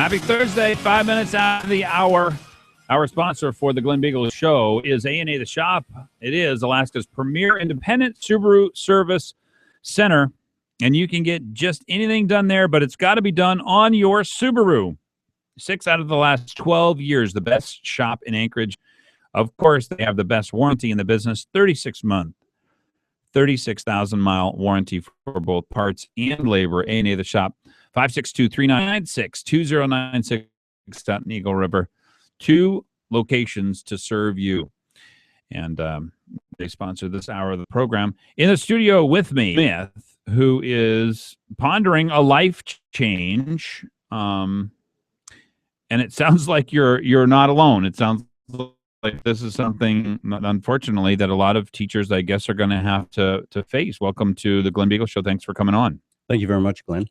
Happy Thursday, 5 minutes out of the hour. Our sponsor for the Glen Biegel Show is A&A The Shop. It is Alaska's premier independent Subaru service center, and you can get just anything done there, but it's got to be done on your Subaru. 6 out of the last 12 years, the best shop in Anchorage. Of course, they have the best warranty in the business, 36-month, 36,000-mile warranty for both parts and labor. A&A The Shop, 562-3996, 2096 out in Eagle River. 2 locations to serve you. And they sponsor this hour of the program. In the studio with me, Smith, who is pondering a life change. And it sounds like you're not alone. It sounds like this is something, unfortunately, that a lot of teachers, I guess, are going to have to face. Welcome to the Glen Biegel Show. Thanks for coming on. Thank you very much, Glenn.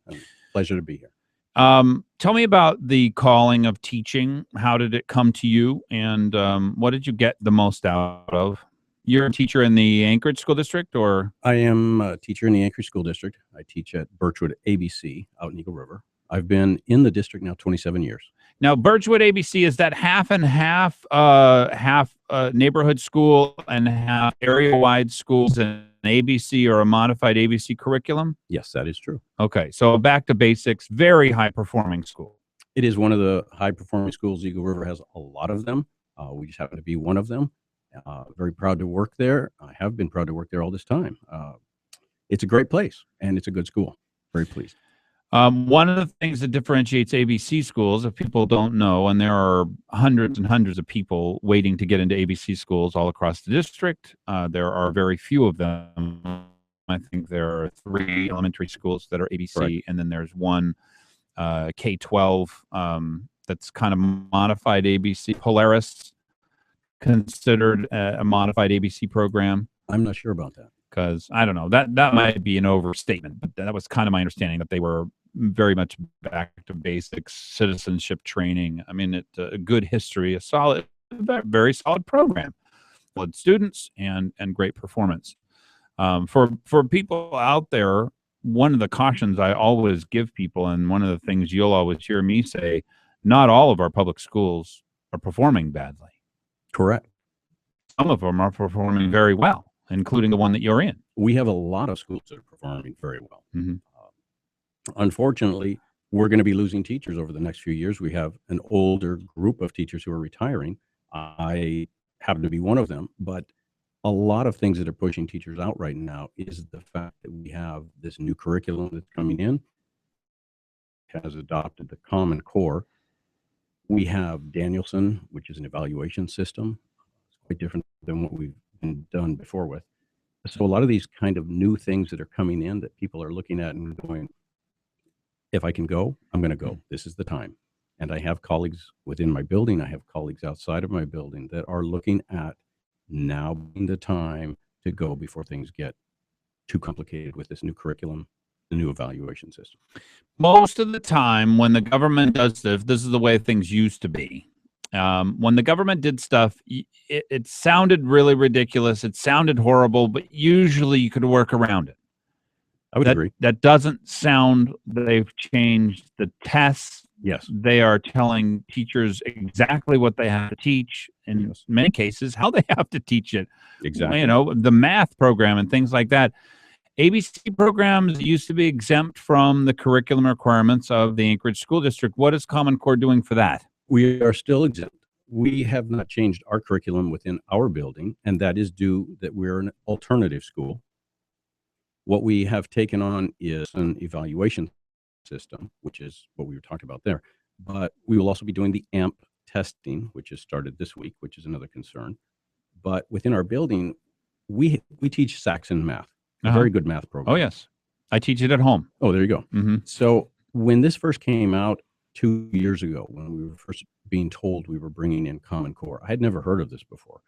Pleasure to be here. Tell me about the calling of teaching. How did it come to you, and what did you get the most out of? You're a teacher in the Anchorage School District, or? I am a teacher in the Anchorage School District. I teach at Birchwood ABC out in Eagle River. I've been in the district now 27 years. Now, Birchwood ABC, is that half and half, half neighborhood school and half area-wide schools in ABC or a modified ABC curriculum? Yes, that is true. Okay, so back to basics, very high-performing school. It is one of the high-performing schools. Eagle River has a lot of them. We just happen to be one of them. Very proud to work there. I have been proud to work there all this time. It's a great place, and it's a good school. Very pleased. One of the things that differentiates ABC schools, if people don't know, and there are hundreds and hundreds of people waiting to get into ABC schools all across the district, there are very few of them. I think there are 3 elementary schools that are ABC, Correct. And then there's one K-12 that's kind of modified ABC. Polaris, considered a modified ABC program. I'm not sure about that. Because I don't know, that might be an overstatement, but that was kind of my understanding, that they were very much back to basics, citizenship training. I mean, a good history, a solid, very solid program, solid students, and great performance. For people out there, one of the cautions I always give people, and one of the things you'll always hear me say, not all of our public schools are performing badly. Correct. Some of them are performing very well, including the one that you're in. We have a lot of schools that are performing very well. Mm-hmm. Unfortunately, we're going to be losing teachers over the next few years. We have an older group of teachers who are retiring. I happen to be one of them, but a lot of things that are pushing teachers out right now is the fact that we have this new curriculum that's coming in, has adopted the Common Core. We have Danielson, which is an evaluation system. It's quite different than what we've been done before with. So a lot of these kind of new things that are coming in that people are looking at and going, if I can go, I'm going to go. This is the time. And I have colleagues within my building. I have colleagues outside of my building that are looking at now being the time to go before things get too complicated with this new curriculum, the new evaluation system. Most of the time when the government does this is the way things used to be. When the government did stuff, it sounded really ridiculous. It sounded horrible, but usually you could work around it. I would agree. That doesn't sound, they've changed the tests. Yes. They are telling teachers exactly what they have to teach, in many cases, how they have to teach it. Exactly. You know, the math program and things like that. ABC programs used to be exempt from the curriculum requirements of the Anchorage School District. What is Common Core doing for that? We are still exempt. We have not changed our curriculum within our building, and that is due that we're an alternative school. What we have taken on is an evaluation system, which is what we were talking about there. But we will also be doing the AMP testing, which has started this week, which is another concern. But within our building, we teach Saxon math, a very good math program. Oh, yes. I teach it at home. Oh, there you go. Mm-hmm. So when this first came out 2 years ago, when we were first being told we were bringing in Common Core, I had never heard of this before.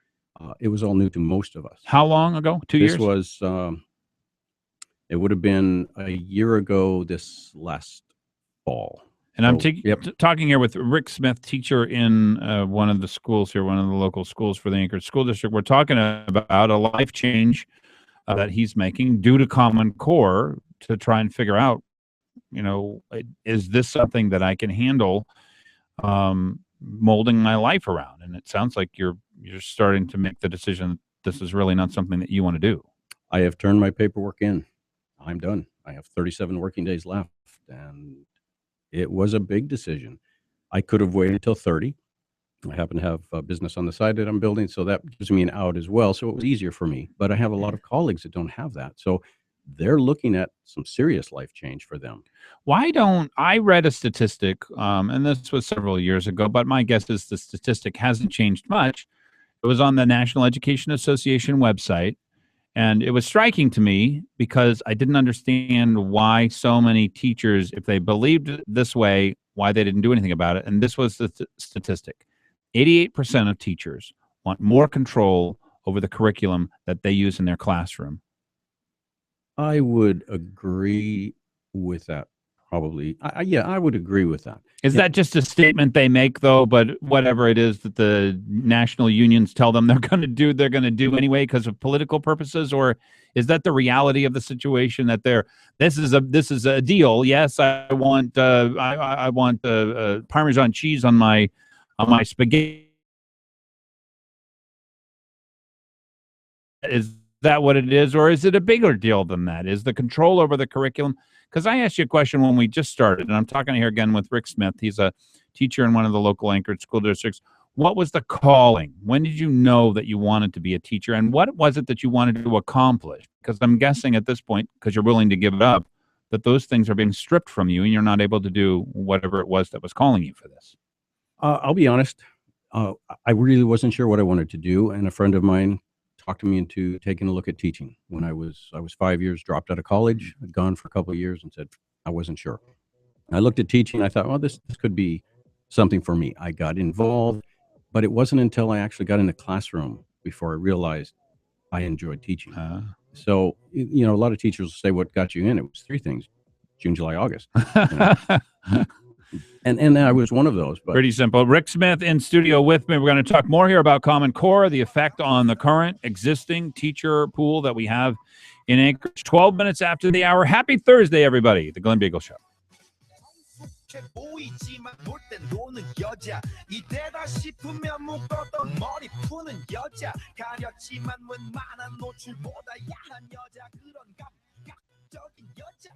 It was all new to most of us. How long ago? 2 years? This was, it would have been a year ago this last fall. And I'm Yep. talking here with Rick Smith, teacher in one of the schools here, one of the local schools for the Anchorage School District. We're talking about a life change that he's making due to Common Core to try and figure out, you know, is this something that I can handle molding my life around. And it sounds like you're starting to make the decision that this is really not something that you want to do. I have turned my paperwork in. I'm done. I have 37 working days left, and it was a big decision. I could have waited till 30. I happen to have a business on the side that I'm building, so that gives me an out as well. So it was easier for me. But I have a lot of colleagues that don't have that. So they're looking at some serious life change for them. Why don't I read a statistic, and this was several years ago, but my guess is the statistic hasn't changed much. It was on the National Education Association website, and it was striking to me because I didn't understand why so many teachers, if they believed it this way, why they didn't do anything about it. And this was the statistic. 88% of teachers want more control over the curriculum that they use in their classroom. I would agree with that. Probably. I would agree with that. Is that just a statement they make, though? But whatever it is that the national unions tell them they're going to do, they're going to do anyway because of political purposes, or is that the reality of the situation? That this is a deal. Yes, I want Parmesan cheese on my spaghetti. Is that what it is, or is it a bigger deal than that? Is the control over the curriculum? Because I asked you a question when we just started, and I'm talking here again with Rick Smith. He's a teacher in one of the local Anchorage school districts. What was the calling? When did you know that you wanted to be a teacher, and what was it that you wanted to accomplish? Because I'm guessing at this point, because you're willing to give it up, that those things are being stripped from you, and you're not able to do whatever it was that was calling you for this. I'll be honest. I really wasn't sure what I wanted to do, and a friend of mine talked me into taking a look at teaching. When I was 5 years, dropped out of college, had gone for a couple of years, and said I wasn't sure. I looked at teaching. I thought, well, this could be something for me. I got involved, but it wasn't until I actually got in the classroom before I realized I enjoyed teaching. So, a lot of teachers will say, what got you in? It was three things: June, July, August. And I was one of those. But pretty simple. Rick Smith in studio with me. We're going to talk more here about Common Core, the effect on the current existing teacher pool that we have in Anchorage. 12 minutes after the hour. Happy Thursday, everybody. The Glen Biegel Show. 보이지만 놀 땐 노는 여자 이때다 싶으면 묶었던 머리 푸는 여자 가렸지만 웬만한 노출보다 야한 여자 그런 감각적인 여자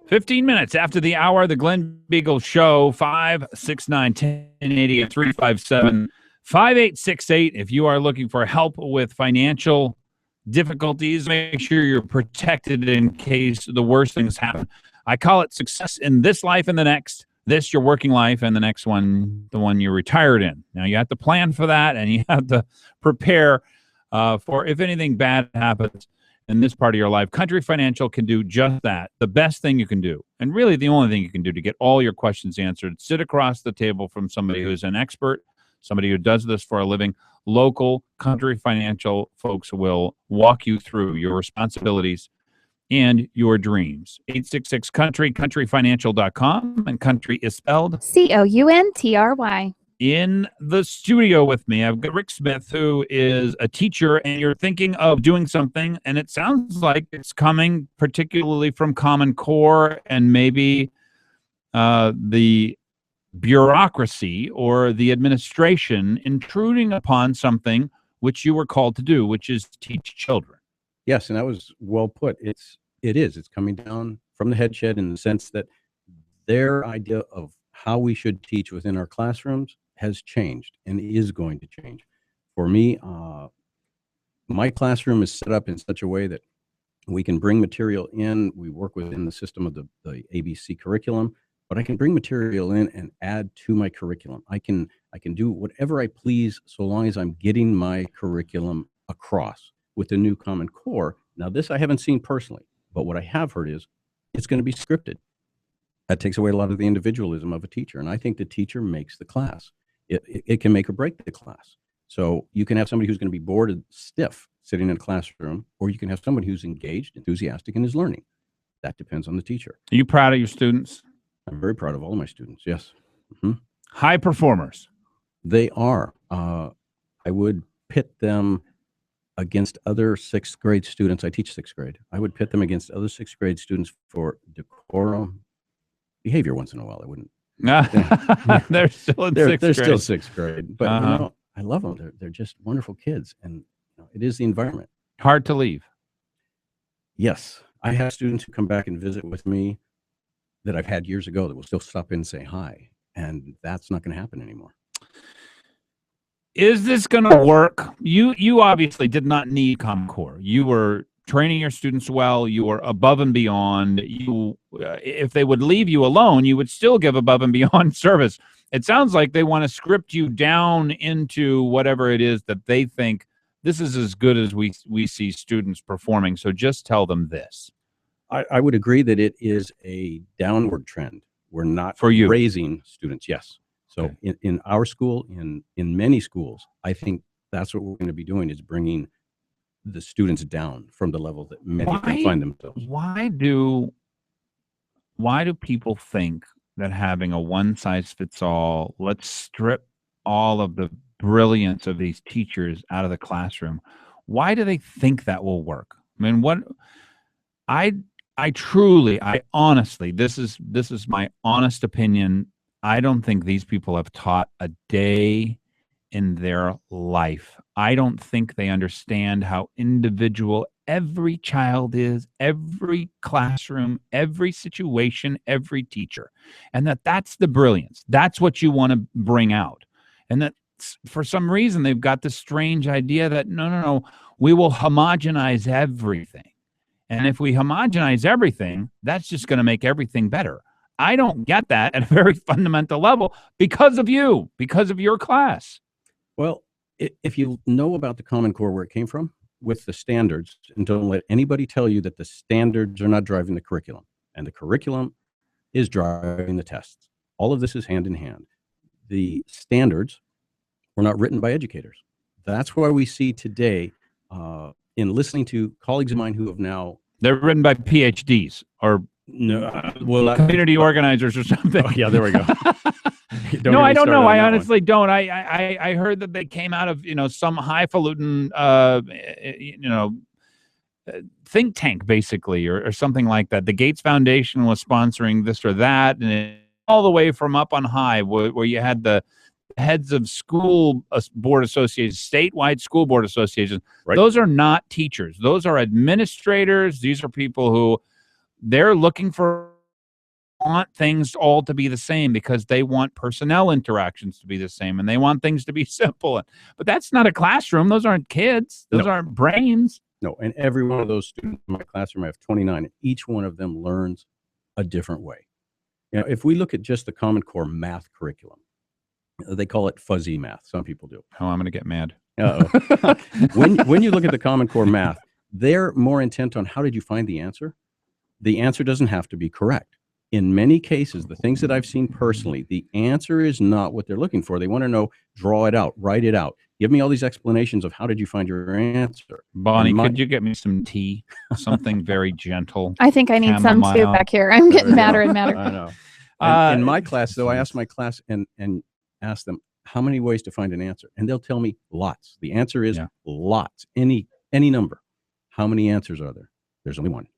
"15 minutes after the hour, the Glen Biegel Show, 569-1080 and 357-5868. If you are looking for help with financial difficulties, make sure you're protected in case the worst things happen. I call it success in this life and the next. This, your working life, and the next one, the one you're retired in. Now, you have to plan for that, and you have to prepare for if anything bad happens in this part of your life. Country Financial can do just that. The best thing you can do, and really the only thing you can do to get all your questions answered, sit across the table from somebody who's an expert, somebody who does this for a living. Local Country Financial folks will walk you through your responsibilities and your dreams. 866-COUNTRY, countryfinancial.com, and country is spelled COUNTRY. In the studio with me, I've got Rick Smith, who is a teacher, and you're thinking of doing something, and it sounds like it's coming particularly from Common Core and maybe the bureaucracy or the administration intruding upon something which you were called to do, which is teach children. Yes, and that was well put. It's coming down from the headshed in the sense that their idea of how we should teach within our classrooms has changed and is going to change. For me, my classroom is set up in such a way that we can bring material in. We work within the system of the ABC curriculum, but I can bring material in and add to my curriculum. I can do whatever I please so long as I'm getting my curriculum across with the new Common Core. Now, this I haven't seen personally, but what I have heard is it's going to be scripted. That takes away a lot of the individualism of a teacher, and I think the teacher makes the class. It can make or break the class. So you can have somebody who's going to be bored and stiff sitting in a classroom, or you can have somebody who's engaged, enthusiastic, and is learning. That depends on the teacher. Are you proud of your students? I'm very proud of all of my students, yes. Mm-hmm. High performers. They are. I would pit them against other sixth grade students. I teach sixth grade. I would pit them against other sixth grade students for decorum, behavior once in a while. I wouldn't. They're still in sixth grade. They're still sixth grade, but you know, I love them. They're just wonderful kids, and you know, it is the environment. Hard to leave. Yes, I have students who come back and visit with me that I've had years ago that will still stop in and say hi, and that's not going to happen anymore. Is this going to work? You obviously did not need Common Core. You were training your students well. You were above and beyond. You, if they would leave you alone, you would still give above and beyond service. It sounds like they want to script you down into whatever it is that they think this is as good as we see students performing. So just tell them this. I would agree that it is a downward trend. We're not for you raising students. Yes. So okay. in our school, in many schools, I think that's what we're going to be doing, is bringing the students down from the level that many of them find themselves. Why do people think that having a one-size-fits-all, let's strip all of the brilliance of these teachers out of the classroom? Why do they think that will work? I mean, I honestly, this is my honest opinion. I don't think these people have taught a day in their life. I don't think they understand how individual every child is, every classroom, every situation, every teacher, and that's the brilliance. That's what you want to bring out. And that for some reason they've got this strange idea that no, we will homogenize everything. And if we homogenize everything, that's just going to make everything better. I don't get that at a very fundamental level because of you, because of your class. Well, if you know about the Common Core, where it came from, with the standards, and don't let anybody tell you that the standards are not driving the curriculum, and the curriculum is driving the tests. All of this is hand in hand. The standards were not written by educators. That's why we see today, in listening to colleagues of mine who have now... They're written by PhDs or community organizers or something. Oh, yeah, there we go. No, I don't know. I honestly don't. I heard that they came out of, some highfalutin, think tank, basically, or something like that. The Gates Foundation was sponsoring this or that, and all the way from up on high, where you had the heads of school board associations, statewide school board associations. Right. Those are not teachers. Those are administrators. These are people who they're looking for, want things all to be the same because they want personnel interactions to be the same and they want things to be simple. But that's not a classroom. Those aren't kids. Those aren't brains. No, and every one of those students in my classroom, I have 29, and each one of them learns a different way. You know, if we look at just the Common Core math curriculum, they call it fuzzy math. Some people do. Oh, I'm going to get mad. Uh-oh. when you look at the Common Core math, they're more intent on how did you find the answer? The answer doesn't have to be correct. In many cases, the things that I've seen personally, the answer is not what they're looking for. They want to know, draw it out, write it out. Give me all these explanations of how did you find your answer. Bonnie, could you get me some tea? Something very gentle. I think I need some too back here. I'm getting madder and madder. I know. In my class, though, I ask my class and ask them, how many ways to find an answer? And they'll tell me lots. The answer is lots, any number. How many answers are there? There's only one.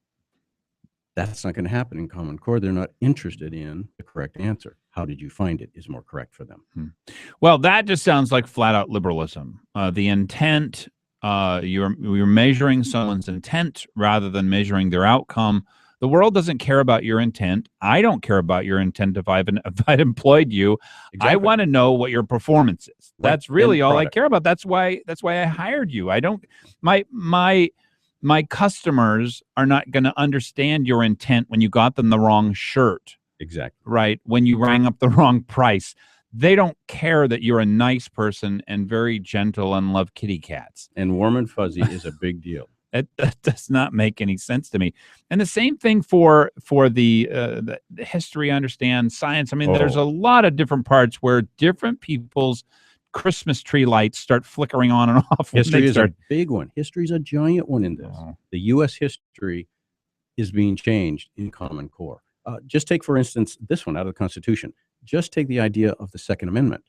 That's not going to happen in Common Core. They're not interested in the correct answer. How did you find it is more correct for them. Well, that just sounds like flat out liberalism. The intent, you're measuring someone's intent rather than measuring their outcome. The world doesn't care about your intent. I don't care about your intent if I'd employed you. Exactly. I want to know what your performance is. Right. That's really all I care about. That's why I hired you. I don't my customers are not going to understand your intent when you got them the wrong shirt. Exactly. Right. When you rang up the wrong price. They don't care that you're a nice person and very gentle and love kitty cats. And warm and fuzzy is a big deal. That does not make any sense to me. And the same thing for the history, understand, science. I mean, there's a lot of different parts where different people's Christmas tree lights start flickering on and off. History is a big one. History is a giant one in this. The U.S. history is being changed in Common Core. Just take, for instance, this one out of the Constitution. Just take the idea of the Second Amendment,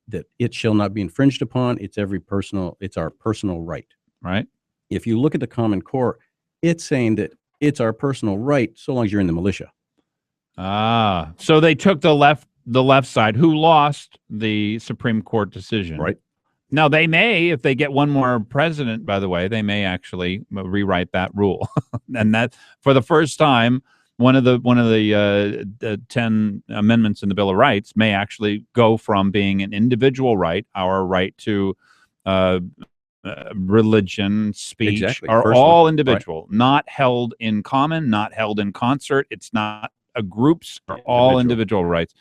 that it shall not be infringed upon. It's our personal right. Right. If you look at the Common Core, it's saying that it's our personal right so long as you're in the militia. So they took the left side, who lost the Supreme Court decision. Right. Now, they may, if they get one more president, by the way, they may actually rewrite that rule. And that, for the first time, one of the 10 amendments in the Bill of Rights may actually go from being an individual right, our right to religion, speech, are all individual, not held in common, not held in concert. It's not a group's, are all individual rights.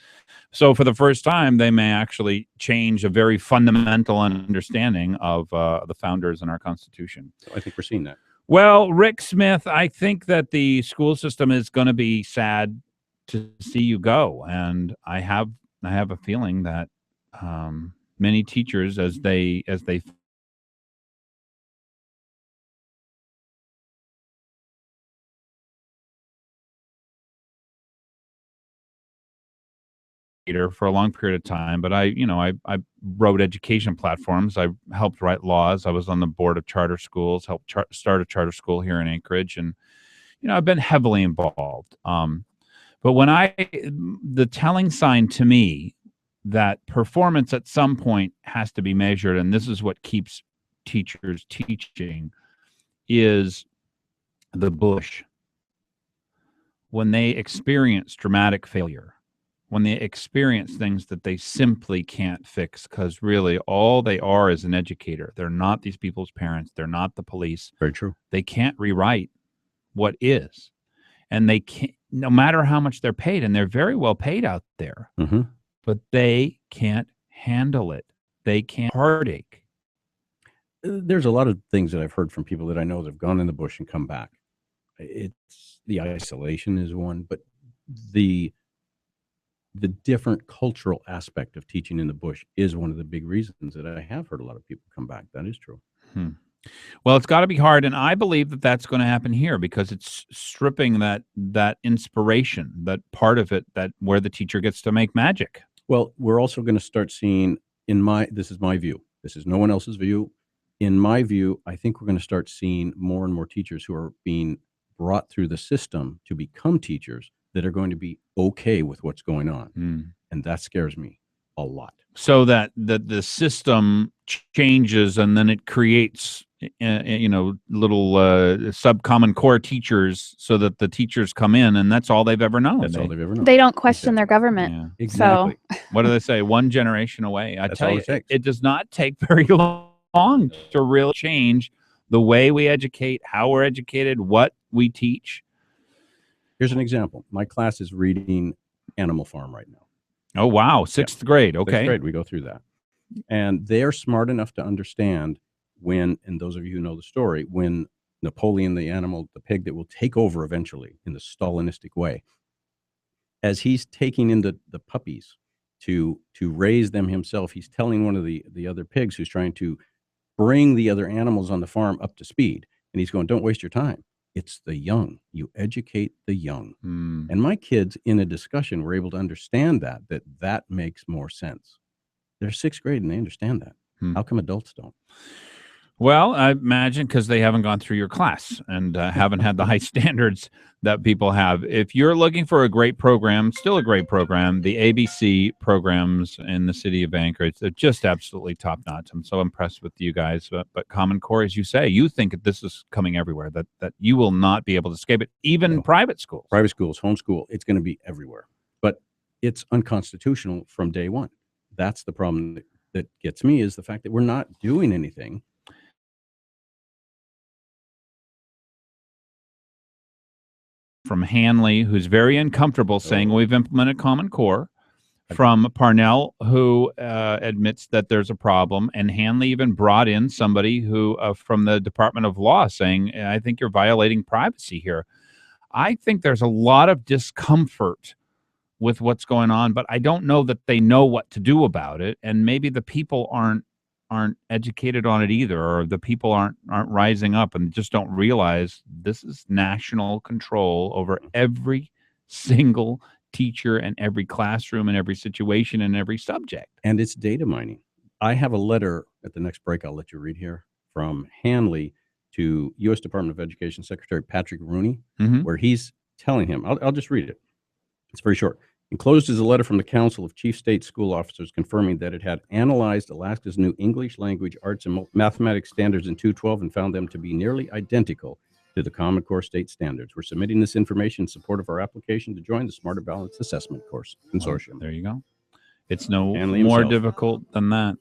So for the first time, they may actually change a very fundamental understanding of the founders in our Constitution. I think we're seeing that. Well, Rick Smith, I think that the school system is going to be sad to see you go, and I have a feeling that many teachers, as they for a long period of time, but I wrote education platforms. I helped write laws. I was on the board of charter schools, helped start a charter school here in Anchorage, and I've been heavily involved. But when the telling sign to me that performance at some point has to be measured, and this is what keeps teachers teaching, is the Bush. When they experience dramatic failure, when they experience things that they simply can't fix, because really all they are is an educator. They're not these people's parents. They're not the police. Very true. They can't rewrite what is. And they can't, no matter how much they're paid, and they're very well paid out there, but they can't handle it. They can't heartache. There's a lot of things that I've heard from people that I know that have gone in the bush and come back. It's the isolation is one, but the different cultural aspect of teaching in the bush is one of the big reasons that I have heard a lot of people come back. That is true. Well, it's got to be hard, and I believe that that's going to happen here because it's stripping that inspiration, that part of it, that where the teacher gets to make magic. Well, we're also going to start seeing, this is my view. This is no one else's view. In my view, I think we're going to start seeing more and more teachers who are being brought through the system to become teachers that are going to be okay with what's going on. And that scares me. a lot. So that the system changes, and then it creates little subcommon core teachers, so that the teachers come in and that's all they've ever known. That's all they've ever known. They don't question their government. Yeah. Exactly. So What do they say? One generation away. I That's tell all you, it takes. it does not take very long to really change the way we educate, how we're educated, what we teach. Here's an example. My class is reading Animal Farm right now. Oh, wow. Sixth grade. Okay. Sixth grade, we go through that. And they're smart enough to understand when, and those of you who know the story, when Napoleon, the pig that will take over eventually in the Stalinistic way, as he's taking in the puppies to raise them himself, he's telling one of the other pigs who's trying to bring the other animals on the farm up to speed. And he's going, don't waste your time. It's the young. You educate the young. And my kids in a discussion were able to understand that makes more sense. They're sixth grade and they understand that. How come adults don't? Well, I imagine because they haven't gone through your class and haven't had the high standards that people have. If you're looking for a great program, still a great program, the ABC programs in the city of Anchorage, they're just absolutely top notch. I'm so impressed with you guys. But Common Core, as you say, you think that this is coming everywhere, that you will not be able to escape it, even private schools. Private schools, homeschool, it's going to be everywhere. But it's unconstitutional from day one. That's the problem that gets me, is the fact that we're not doing anything. From Hanley, who's very uncomfortable saying we've implemented Common Core. From Parnell, who admits that there's a problem. And Hanley even brought in somebody who from the Department of Law saying, I think you're violating privacy here. I think there's a lot of discomfort with what's going on, but I don't know that they know what to do about it. And maybe the people aren't educated on it either, or the people aren't rising up and just don't realize this is national control over every single teacher and every classroom and every situation and every subject. And it's data mining. I have a letter at the next break I'll let you read here from Hanley to U.S. Department of Education Secretary Patrick Rooney, where he's telling him, I'll just read it. It's very short. Enclosed is a letter from the Council of Chief State School Officers confirming that it had analyzed Alaska's new English language, arts, and mathematics standards in 2012 and found them to be nearly identical to the Common Core state standards. We're submitting this information in support of our application to join the Smarter Balanced Assessment Course Consortium. There you go. It's no Hanley more himself. difficult than that.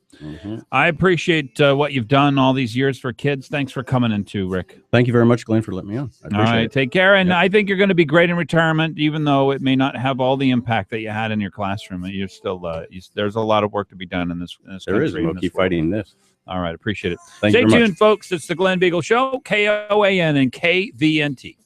I appreciate what you've done all these years for kids. Thanks for coming in too, Rick. Thank you very much, Glenn, for letting me on. I appreciate all right, it. take care. And I think you're going to be great in retirement, even though it may not have all the impact that you had in your classroom. You're still, there's a lot of work to be done in this country. There is, and we'll keep fighting this. All right, appreciate it. Thank you Stay very much. tuned, folks. It's the Glen Biegel Show, KOAN and KVNT.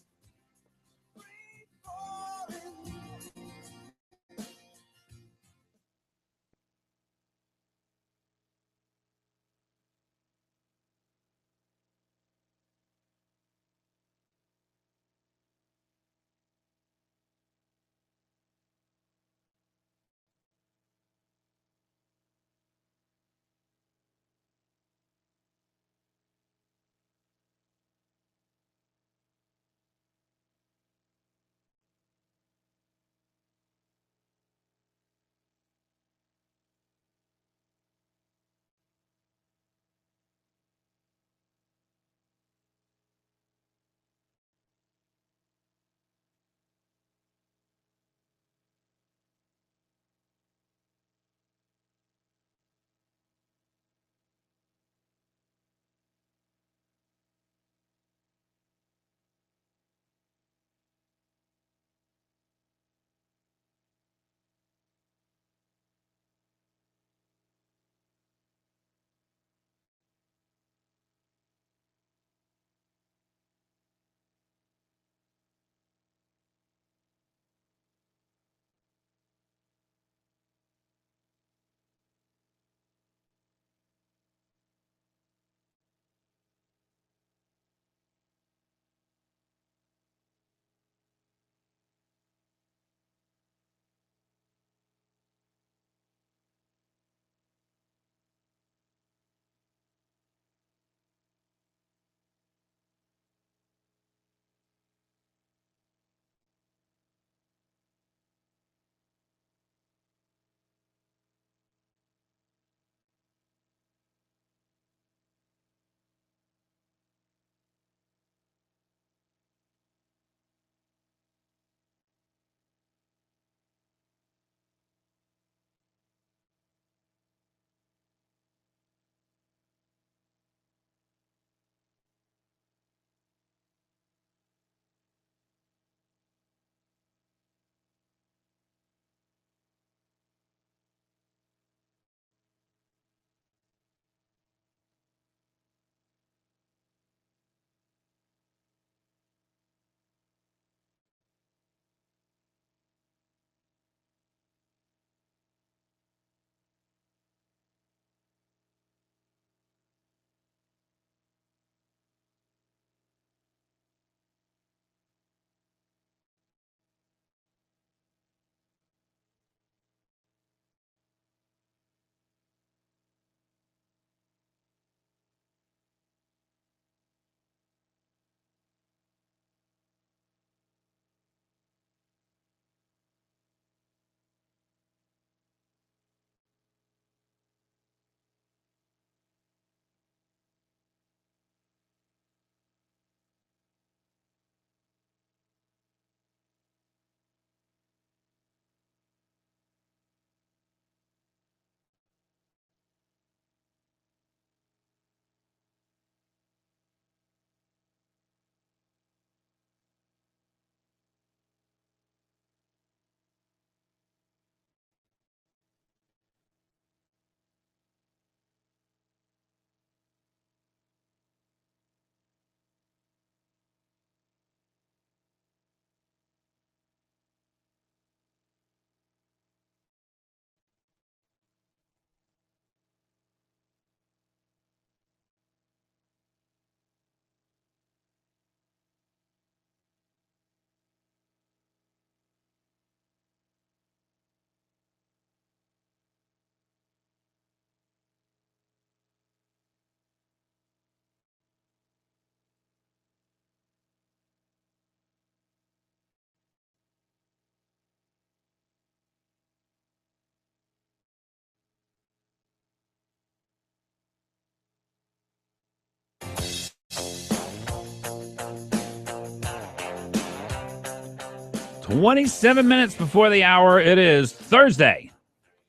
27 minutes before the hour. It is Thursday.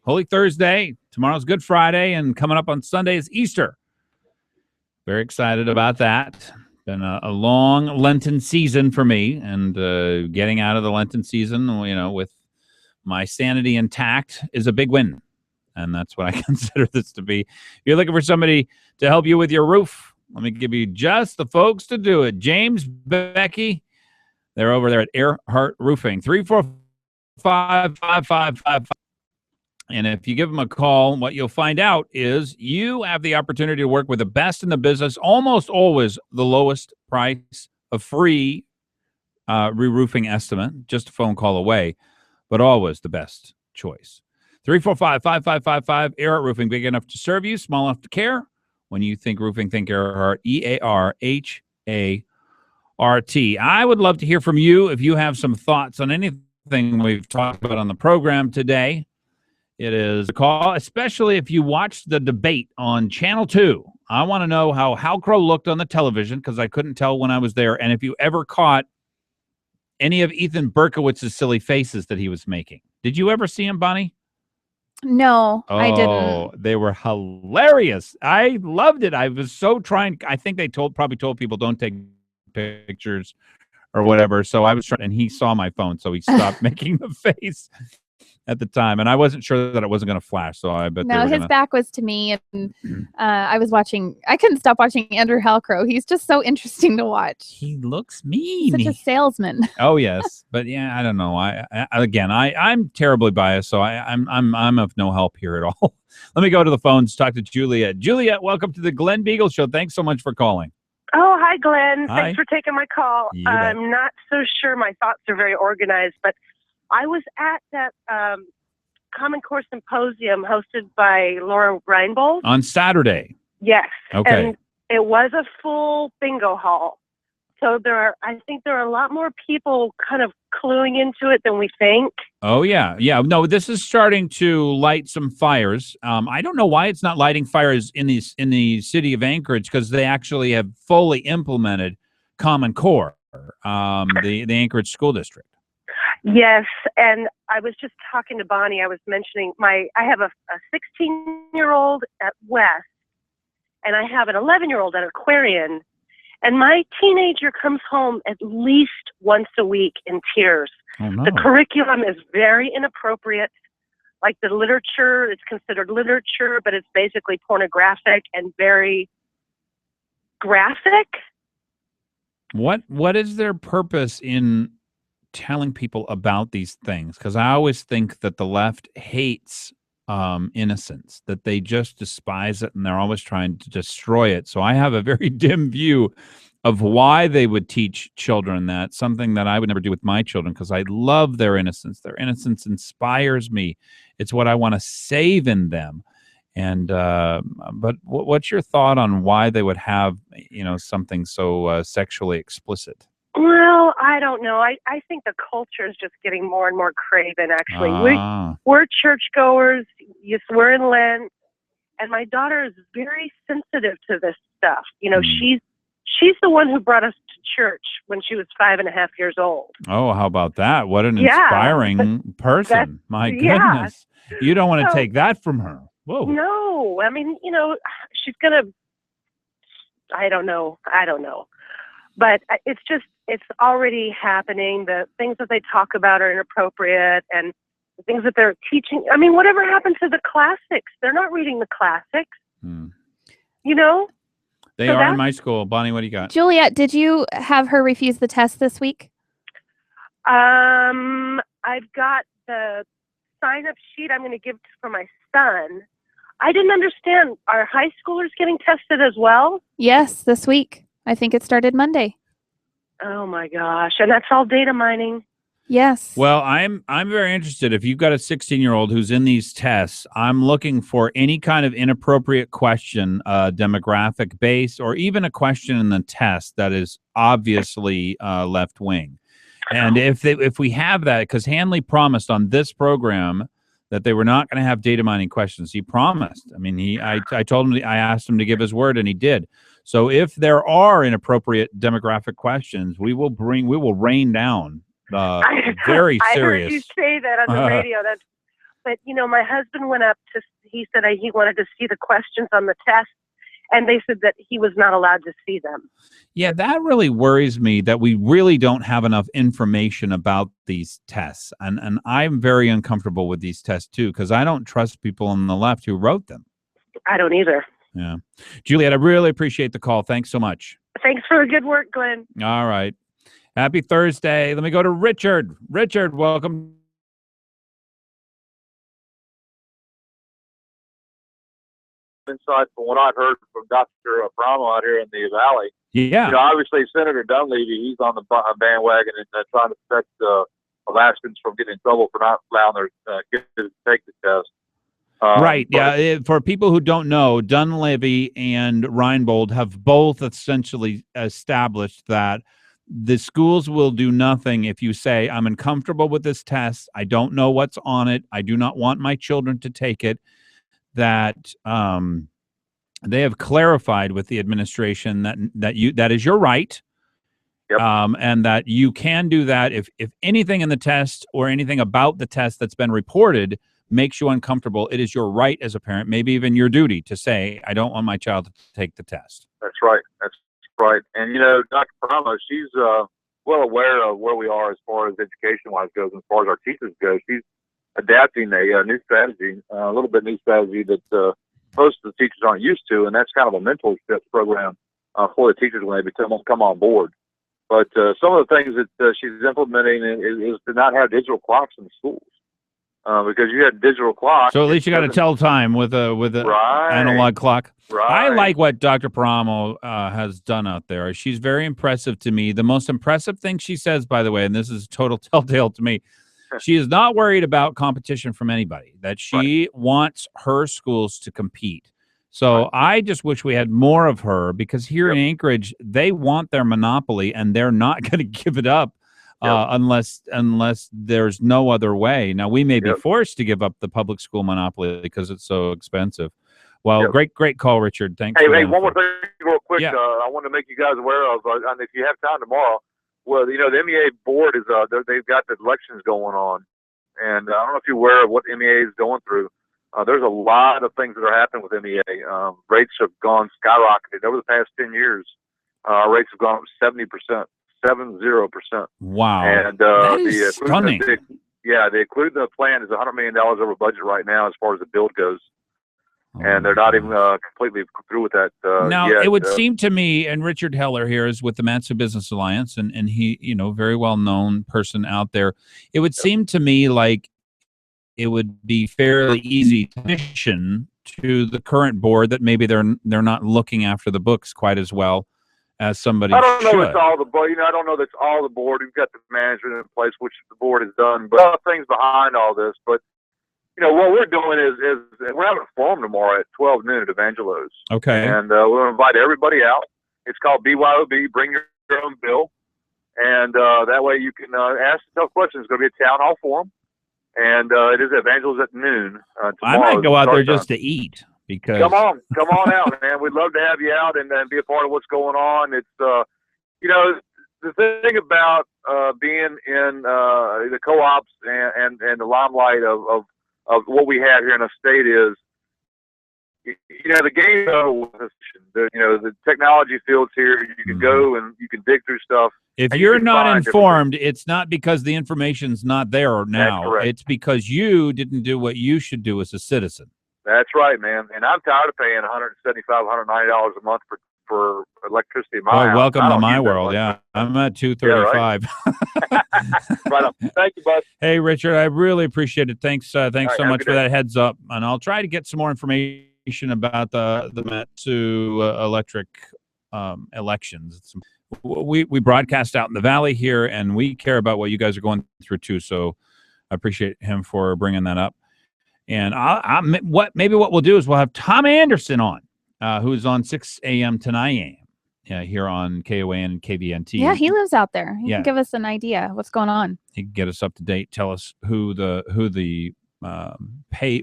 Holy Thursday. Tomorrow's Good Friday, and coming up on Sunday is Easter. Very excited about that. Been a long Lenten season for me, and getting out of the Lenten season, with my sanity intact is a big win. And that's what I consider this to be. If you're looking for somebody to help you with your roof, let me give you just the folks to do it. James, Becky, they're over there at Earhart Roofing, 345-5555. And if you give them a call, what you'll find out is you have the opportunity to work with the best in the business, almost always the lowest price, a free re-roofing estimate, just a phone call away, but always the best choice. 345-5555, Earhart Roofing, big enough to serve you, small enough to care. When you think roofing, think Earhart, E-A-R-H-A-R-T. I would love to hear from you if you have some thoughts on anything we've talked about on the program today. It is a call, especially if you watched the debate on Channel 2. I want to know how Hal Crow looked on the television because I couldn't tell when I was there. And if you ever caught any of Ethan Berkowitz's silly faces that he was making. Did you ever see him, Bonnie? No, I didn't. Oh, they were hilarious. I loved it. I was so trying. I think they probably told people don't take pictures or whatever. So I was trying, and he saw my phone, so he stopped making the face at the time, and I wasn't sure that it wasn't going to flash. So I bet. No, his back was to me, and I was watching. I couldn't stop watching Andrew Halcrow. He's just so interesting to watch. He looks mean. Such a salesman. Oh yes, but yeah, I don't know. I'm terribly biased, so I'm of no help here at all. Let me go to the phones. Talk to Juliet. Juliet, welcome to the Glen Biegel Show. Thanks so much for calling. Oh, hi, Glenn. Hi. Thanks for taking my call. You bet. I'm not so sure my thoughts are very organized, but I was at that Common Core Symposium hosted by Laura Reinbold. On Saturday. Yes. Okay. And it was a full bingo hall. So I think there are a lot more people kind of cluing into it than we think. Oh, yeah. Yeah. No, this is starting to light some fires. I don't know why it's not lighting fires in the city of Anchorage, because they actually have fully implemented Common Core, the Anchorage School District. Yes, and I was just talking to Bonnie. I was mentioning I have a 16-year-old at West, and I have an 11-year-old at Aquarian, and my teenager comes home at least once a week in tears. Oh, no. The curriculum is very inappropriate. Like the literature, it's considered literature, but it's basically pornographic and very graphic. What is their purpose in telling people about these things? Because I always think that the left hates innocence, that they just despise it, and they're always trying to destroy it. So I have a very dim view of why they would teach children that, something that I would never do with my children, because I love their innocence. Their innocence inspires me. It's what I want to save in them. And but what's your thought on why they would have something so sexually explicit? Well, I don't know. I think the culture is just getting more and more craven, actually. We're churchgoers. Yes, we're in Lent. And my daughter is very sensitive to this stuff. She's the one who brought us to church when she was 5.5 years old. Oh, how about that? What an inspiring person. My goodness. Yeah. You don't want to take that from her. Whoa. No. I mean, she's going to, I don't know. But it's already happening. The things that they talk about are inappropriate, and the things that they're teaching. I mean, whatever happened to the classics? They're not reading the classics. They are in my school. Bonnie, what do you got? Juliet, did you have her refuse the test this week? I've got the sign-up sheet I'm going to give for my son. I didn't understand. Are high schoolers getting tested as well? Yes, this week. I think it started Monday. Oh my gosh. And that's all data mining. Yes. Well, I'm very interested. If you've got a 16-year-old who's in these tests, I'm looking for any kind of inappropriate question, demographic based, or even a question in the test that is obviously left wing. And if we have that, because Hanley promised on this program that they were not going to have data mining questions. He promised. I mean, I told him, I asked him to give his word, and he did. So if there are inappropriate demographic questions, we will rain down very I serious. heard you say that on the radio. But my husband went up to. He said he wanted to see the questions on the test, and they said that he was not allowed to see them. Yeah, that really worries me that we really don't have enough information about these tests. And I'm very uncomfortable with these tests, too, because I don't trust people on the left who wrote them. I don't either. Yeah. Juliet, I really appreciate the call. Thanks so much. Thanks for the good work, Glenn. All right. Happy Thursday. Let me go to Richard. Richard, welcome. Insight from what I've heard from Dr. Bramo out here in the Valley. Yeah. Obviously Senator Dunleavy, he's on the bandwagon and trying to protect Alaskans from getting in trouble for not allowing their kids to take the test. Right. Yeah. For people who don't know, Dunleavy and Reinbold have both essentially established that the schools will do nothing if you say, I'm uncomfortable with this test. I don't know what's on it. I do not want my children to take it. That they have clarified with the administration that is your right. Yep. And that you can do that if anything in the test or anything about the test that's been reported makes you uncomfortable, it is your right as a parent, maybe even your duty, to say, I don't want my child to take the test. That's right. That's right. And, Dr. Bramo, she's well aware of where we are as far as education-wise goes, and as far as our teachers go. She's adapting a new strategy, a little bit new strategy that most of the teachers aren't used to, and that's kind of a mentorship program for the teachers when they come on board. But some of the things that she's implementing is to not have digital clocks in the schools. Because you had digital clocks. So at least you got to tell time with a right. analog clock. Right. I like what Dr. Paramo has done out there. She's very impressive to me. The most impressive thing she says, by the way, and this is a total telltale to me, she is not worried about competition from anybody, that she wants her schools to compete. So I just wish we had more of her, because here in Anchorage, they want their monopoly and they're not going to give it up. Unless there's no other way. Now, we may be forced to give up the public school monopoly because it's so expensive. Well, great call, Richard. Thanks. Hey, one more thing real quick. I want to make you guys aware of, and if you have time tomorrow, well, the MEA board is, they've got the elections going on. And I don't know if you're aware of what MEA is going through. There's a lot of things that are happening with MEA. Rates have gone skyrocketed over the past 10 years. Rates have gone up 70%. 70%. Wow. And that is stunning. The including plan is $100 million over budget right now as far as the build goes. And they're not even completely through with that now, yet. It would seem to me, and Richard Heller here is with the Matsu Business Alliance, and he, very well-known person out there. It would seem to me like it would be fairly easy to mission to the current board that maybe they're not looking after the books quite as well as somebody I don't know should. it's all the board. I don't know that's all the board. We've got the management in place, which the board has done, but other things behind all this. But what we're doing is we're having a forum tomorrow at 12 noon at Evangelos. Okay. And we're going to invite everybody out. It's called BYOB, Bring Your Own Bill, and that way you can ask tough questions. It's going to be a town hall forum, and it is Evangelos at noon tomorrow. I might go out there just to eat. Because come on out, man. We'd love to have you out and be a part of what's going on. It's the thing about being in the co-ops and the limelight of what we have here in the state is, the game the technology fields here. You can go and you can dig through stuff. If you're not informed, it's not because the information's not there now. It's because you didn't do what you should do as a citizen. That's right, man. And I'm tired of paying $175, $190 a month for electricity in my house. Welcome to my world. Yeah, I'm at $235. Yeah, right on. Thank you, bud. Hey, Richard, I really appreciate it. Thanks so much for that heads up. And I'll try to get some more information about the Matsu electric elections. We broadcast out in the Valley here, and we care about what you guys are going through too. So I appreciate him for bringing that up. And what we'll do is we'll have Tom Anderson on, who's on 6 a.m. to 9 a.m. Here on KOAN and KVNT. Yeah, he lives out there. He can give us an idea what's going on. He can get us up to date. Tell us who the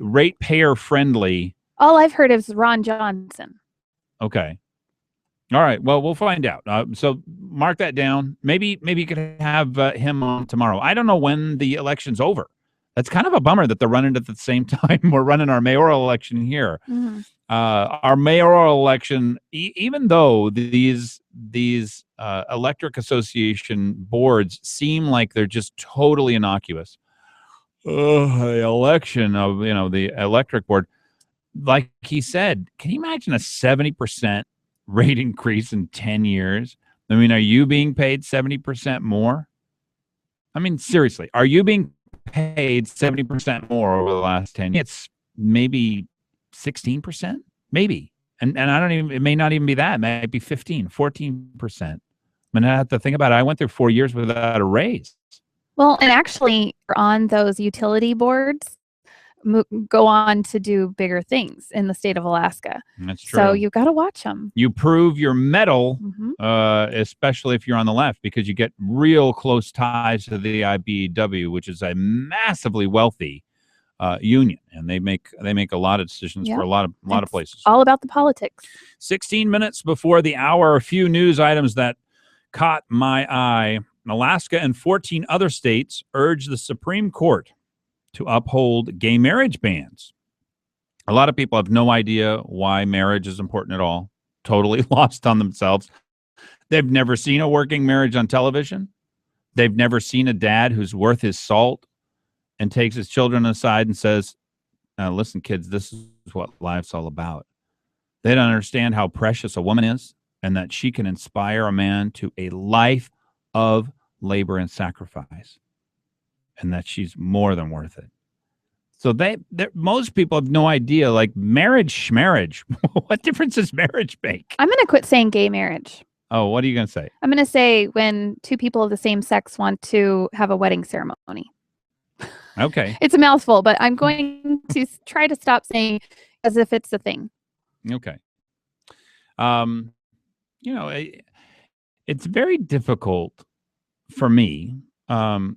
ratepayer friendly. All I've heard is Ron Johnson. Okay. All right. Well, we'll find out. So mark that down. Maybe you could have him on tomorrow. I don't know when the election's over. That's kind of a bummer that they're running at the same time. We're running our mayoral election here. Mm-hmm. Our mayoral election, even though these electric association boards seem like they're just totally innocuous. The election of the electric board, like he said, can you imagine a 70% rate increase in 10 years? I mean, are you being paid 70% more? I mean, seriously, are you being paid 70% more over the last 10 years? It's maybe 16%, maybe. And I don't even, it may not even be that. It might be 15, 14%. I mean, I have to think about it. I went through 4 years without a raise. Well, and actually on those utility boards, go on to do bigger things in the state of Alaska. That's true. So you've got to watch them. You prove your mettle, Mm-hmm. especially if you're on the left, because you get real close ties to the IBEW, which is a massively wealthy union, and they make a lot of decisions for a lot of places. All about the politics. 16 minutes before the hour, a few news items that caught my eye. Alaska and 14 other states urge the Supreme Court to uphold gay marriage bans. A lot of people have no idea why marriage is important at all. Totally lost on themselves. They've never seen a working marriage on television. They've never seen a dad who's worth his salt and takes his children aside and says, listen, kids, this is what life's all about. They don't understand how precious a woman is and that she can inspire a man to a life of labor and sacrifice, and that she's more than worth it. So most people have no idea, like marriage. What difference does marriage make? I'm going to quit saying gay marriage. Oh, what are you going to say? I'm going to say when two people of the same sex want to have a wedding ceremony. Okay. It's a mouthful, but I'm going to try to stop saying as if it's a thing. Okay. It's very difficult for me to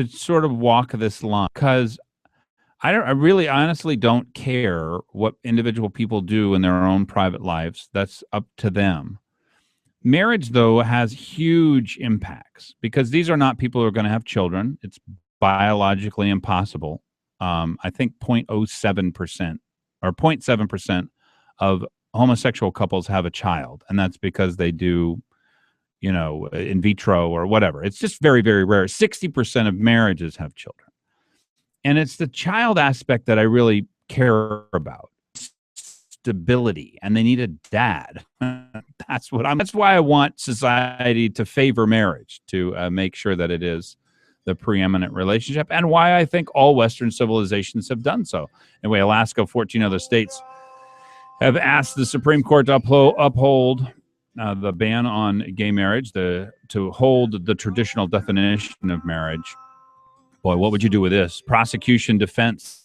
sort of walk this line because I really honestly don't care what individual people do in their own private lives. That's up to them. Marriage, though, has huge impacts because these are not people who are going to have children. It's biologically impossible. I think 0.07% or 0.7% of homosexual couples have a child, and that's because they do, in vitro or whatever. It's just very, very rare. 60% of marriages have children. And it's the child aspect that I really care about. Stability, and they need a dad. That's why I want society to favor marriage, to make sure that it is the preeminent relationship, and why I think all Western civilizations have done so. Anyway, Alaska, 14 other states have asked the Supreme Court to uphold the ban on gay marriage, to hold the traditional definition of marriage. Boy, what would you do with this? Prosecution, defense,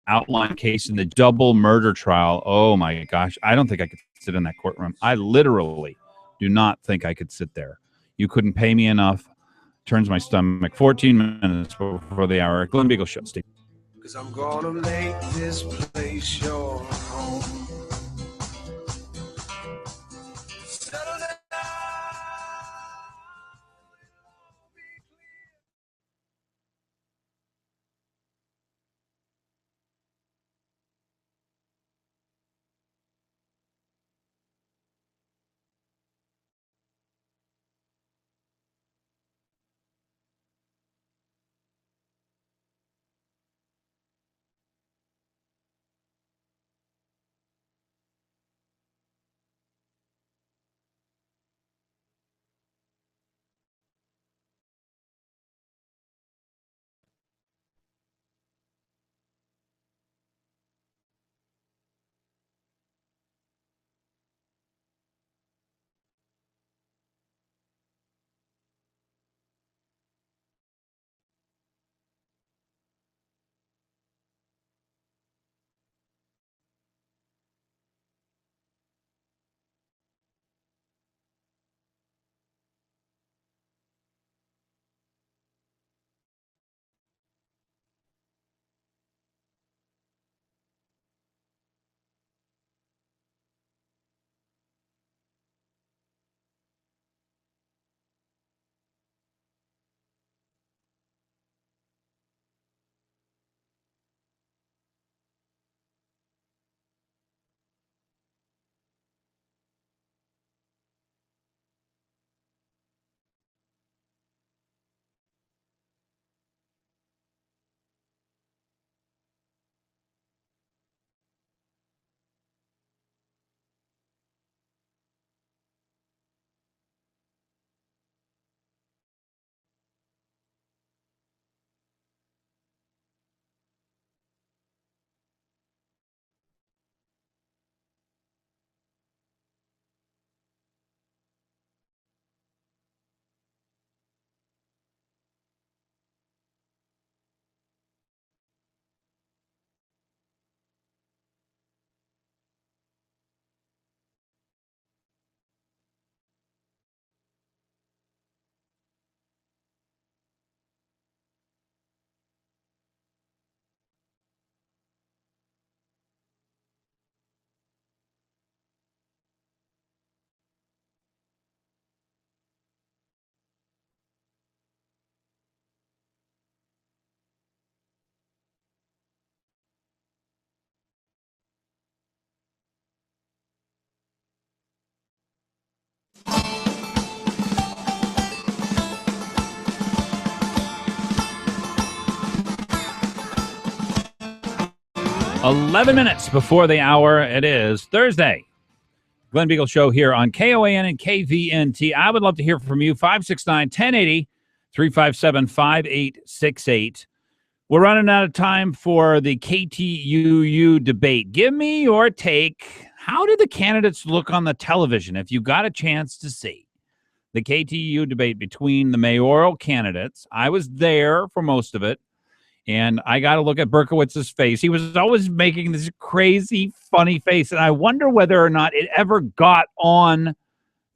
outline case in the double murder trial. Oh my gosh, I don't think I could sit in that courtroom. I literally do not think I could sit there. You couldn't pay me enough. Turns my stomach. 14 minutes before the hour. Glen Biegel Show, Steve. Because I'm gonna make this place your home. 11 minutes before the hour. It is Thursday. Glen Biegel Show here on KOAN and KVNT. I would love to hear from you. 569-1080, 357-5868. We're running out of time for the KTUU debate. Give me your take. How did the candidates look on the television if you got a chance to see the KTUU debate between the mayoral candidates? I was there for most of it, and I got to look at Berkowitz's face. He was always making this crazy, funny face, and I wonder whether or not it ever got on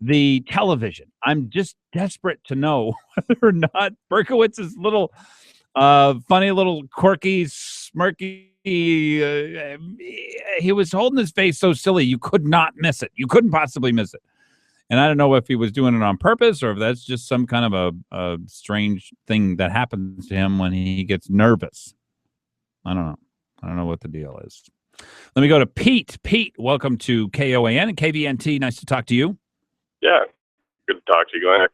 the television. I'm just desperate to know whether or not Berkowitz's little funny little quirky, smirky, he was holding his face so silly you could not miss it. You couldn't possibly miss it. And I don't know if he was doing it on purpose or if that's just some kind of a strange thing that happens to him when he gets nervous. I don't know. I don't know what the deal is. Let me go to Pete. Pete, welcome to KOAN and KVNT. Nice to talk to you. Yeah, good to talk to you, Glenn. A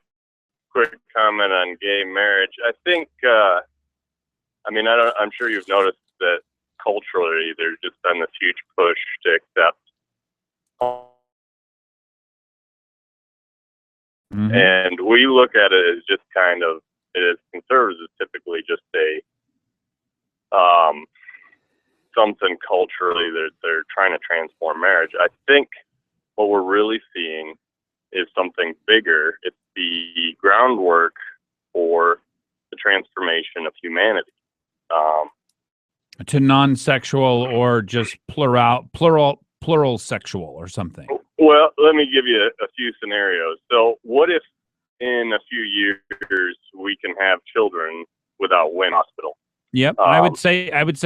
quick comment on gay marriage. I think, I'm sure you've noticed that culturally there's just been this huge push to accept. Mm-hmm. And we look at it as just kind of, as conservatives, typically just something culturally that they're trying to transform marriage. I think what we're really seeing is something bigger. It's the groundwork for the transformation of humanity. To non-sexual or just plural sexual or something. Well, let me give you a few scenarios. So what if in a few years we can have children without women in hospital? Yep. I would say it's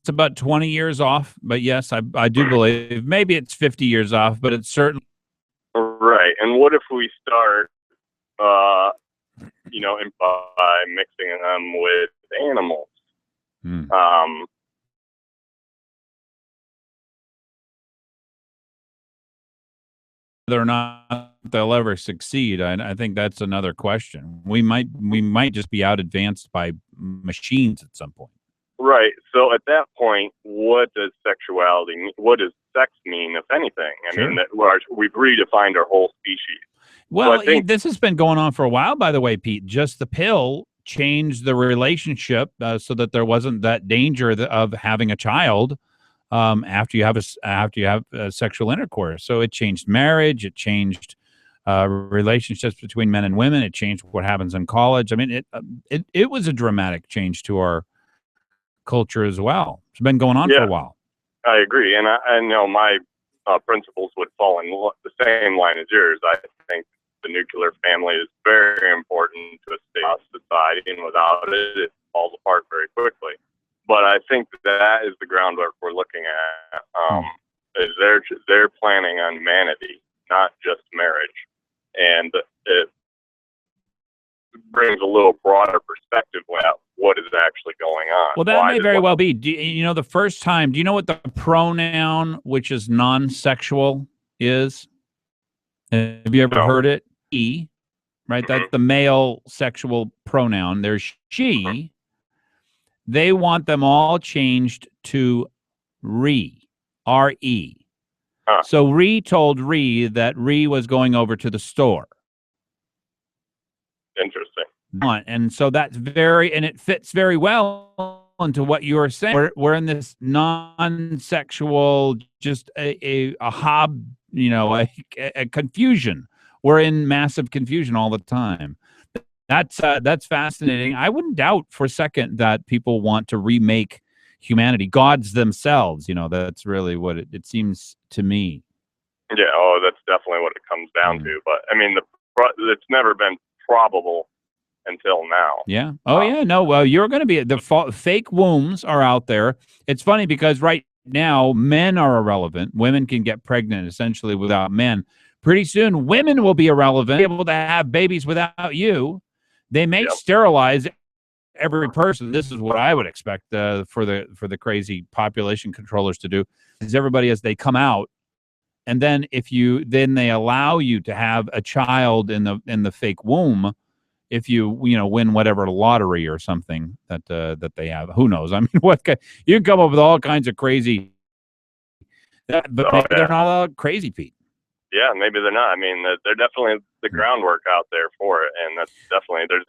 about 20 years off, but yes, I do believe maybe it's 50 years off, but it's certainly right. And what if we start by mixing them with animals? Whether or not they'll ever succeed, I think that's another question. We might just be out advanced by machines at some point. Right. So at that point, what does sexuality mean? What does sex mean, if anything? I mean, we've redefined our whole species. Well, so this has been going on for a while, by the way, Pete. Just the pill changed the relationship so that there wasn't that danger of having a child after you have sexual intercourse. So it changed marriage. It changed relationships between men and women. It changed what happens in college. I mean, it was a dramatic change to our culture as well. It's been going on for a while. I agree, and I know my principles would fall in the same line as yours. I think the nuclear family is very important to a society, and without it, it falls apart very quickly. But I think that is the groundwork we're looking at. Is they're planning on humanity, not just marriage, and it brings a little broader perspective about what is actually going on. Well, that may very well be. The first time, do you know what the pronoun, which is non-sexual, is? Have you ever heard it? He, right? That's the male sexual pronoun. There's she. They want them all changed to re, R-E. So Ree told Ree that Ree was going over to the store. Interesting. And so and it fits very well into what you were saying. We're in this non-sexual, just a confusion. We're in massive confusion all the time. That's fascinating. I wouldn't doubt for a second that people want to remake humanity, gods themselves. That's really what it seems to me. Yeah, that's definitely what it comes down to. But I mean, it's never been probable until now. Yeah. Oh, yeah. No, well, you're going to be the fake wombs are out there. It's funny because right now men are irrelevant. Women can get pregnant essentially without men. Pretty soon, women will be irrelevant, able to have babies without you. They may sterilize every person. This is what I would expect for the crazy population controllers to do. Is everybody as they come out, and then then they allow you to have a child in the fake womb, if you win whatever lottery or something that they have. Who knows? I mean, you can come up with all kinds of crazy. But maybe they're not all crazy, Pete. Yeah, maybe they're not. I mean, they're definitely the groundwork out there for it, and there's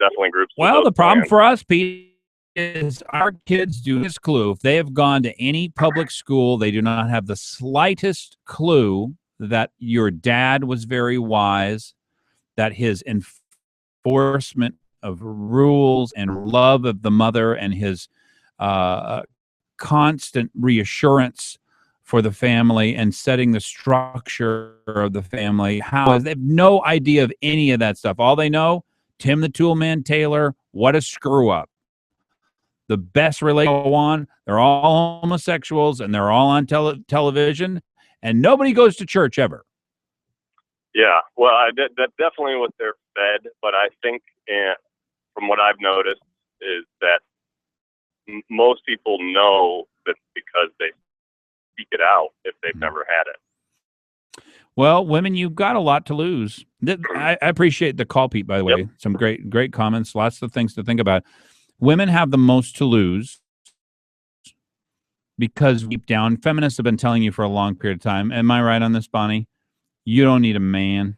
definitely groups. Well, the problem for us, Pete, is our kids do this clue. If they have gone to any public school, they do not have the slightest clue that your dad was very wise, that his enforcement of rules and love of the mother and his constant reassurance for the family and setting the structure of the family. They have no idea of any of that stuff. All they know, Tim the Toolman Taylor, what a screw up. The best relationship go on. They're all homosexuals and they're all on television, and nobody goes to church ever. Yeah, well, that's definitely what they're fed. But I think, from what I've noticed, is that most people know that because they speak it out if they've never had it. Well, women, you've got a lot to lose. I appreciate the call, Pete, by the way. Yep. Some great comments, lots of things to think about. Women have the most to lose because deep down, feminists have been telling you for a long period of time. Am I right on this, Bonnie? You don't need a man.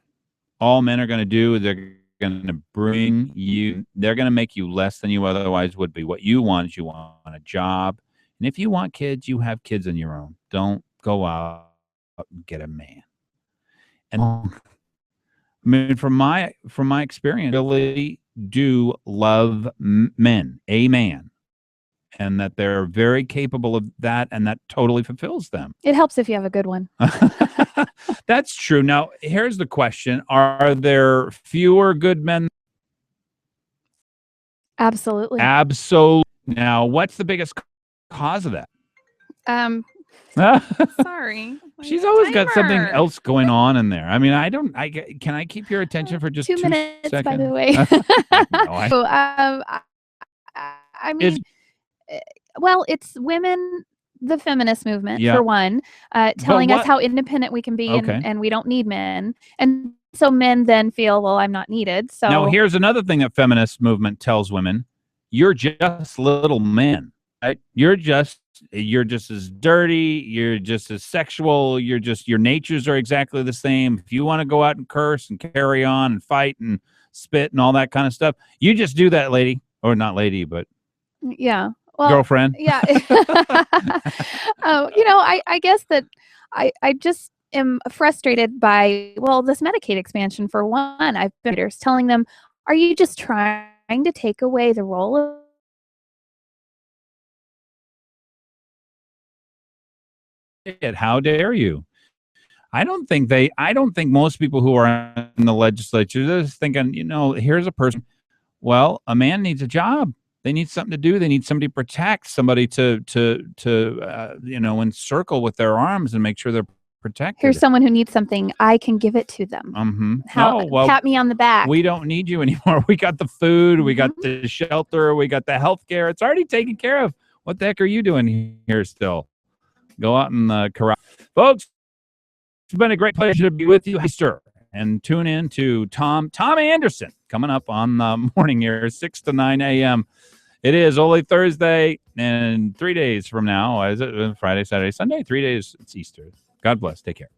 All men are going to do is they're going to they're going to make you less than you otherwise would be. What you want is you want a job. And if you want kids, you have kids on your own. Don't go out and get a man. And I mean, from my experience, really do love men, a man, and that they're very capable of that, and that totally fulfills them. It helps if you have a good one. That's true. Now, here's the question. Are there fewer good men? Absolutely. Absolutely. Now, what's the biggest cause of that? Sorry. She's always got something else going on in there. I mean, can I keep your attention for just 2 minutes, seconds? by the way. No, I mean, well, it's women, the feminist movement, Yeah. for one, telling us how independent we can be and we don't need men. And so men then feel, well, I'm not needed. So now here's another thing that feminist movement tells women: you're just little men. Right? You're just as dirty. You're just as sexual. Your natures are exactly the same. If you want to go out and curse and carry on and fight and spit and all that kind of stuff, you just do that, lady, or not lady, but yeah. Well, girlfriend. Yeah. I guess that I just am frustrated by, this Medicaid expansion for one. I've been telling them, are you just trying to take away the role of How dare you? I don't think most people who are in the legislature are just thinking, here's a person. Well, a man needs a job. They need something to do. They need somebody to protect, somebody to encircle with their arms and make sure they're protected. Here's someone who needs something. I can give it to them. Pat me on the back. We don't need you anymore. We got the food. We got the shelter. We got the health care. It's already taken care of. What the heck are you doing here still? Go out and corral. Folks, it's been a great pleasure to be with you. And tune in to Tom Anderson coming up on the morning here, 6 to 9 a.m. It is only Thursday, and 3 days from now, is it Friday, Saturday, Sunday? 3 days, it's Easter. God bless. Take care.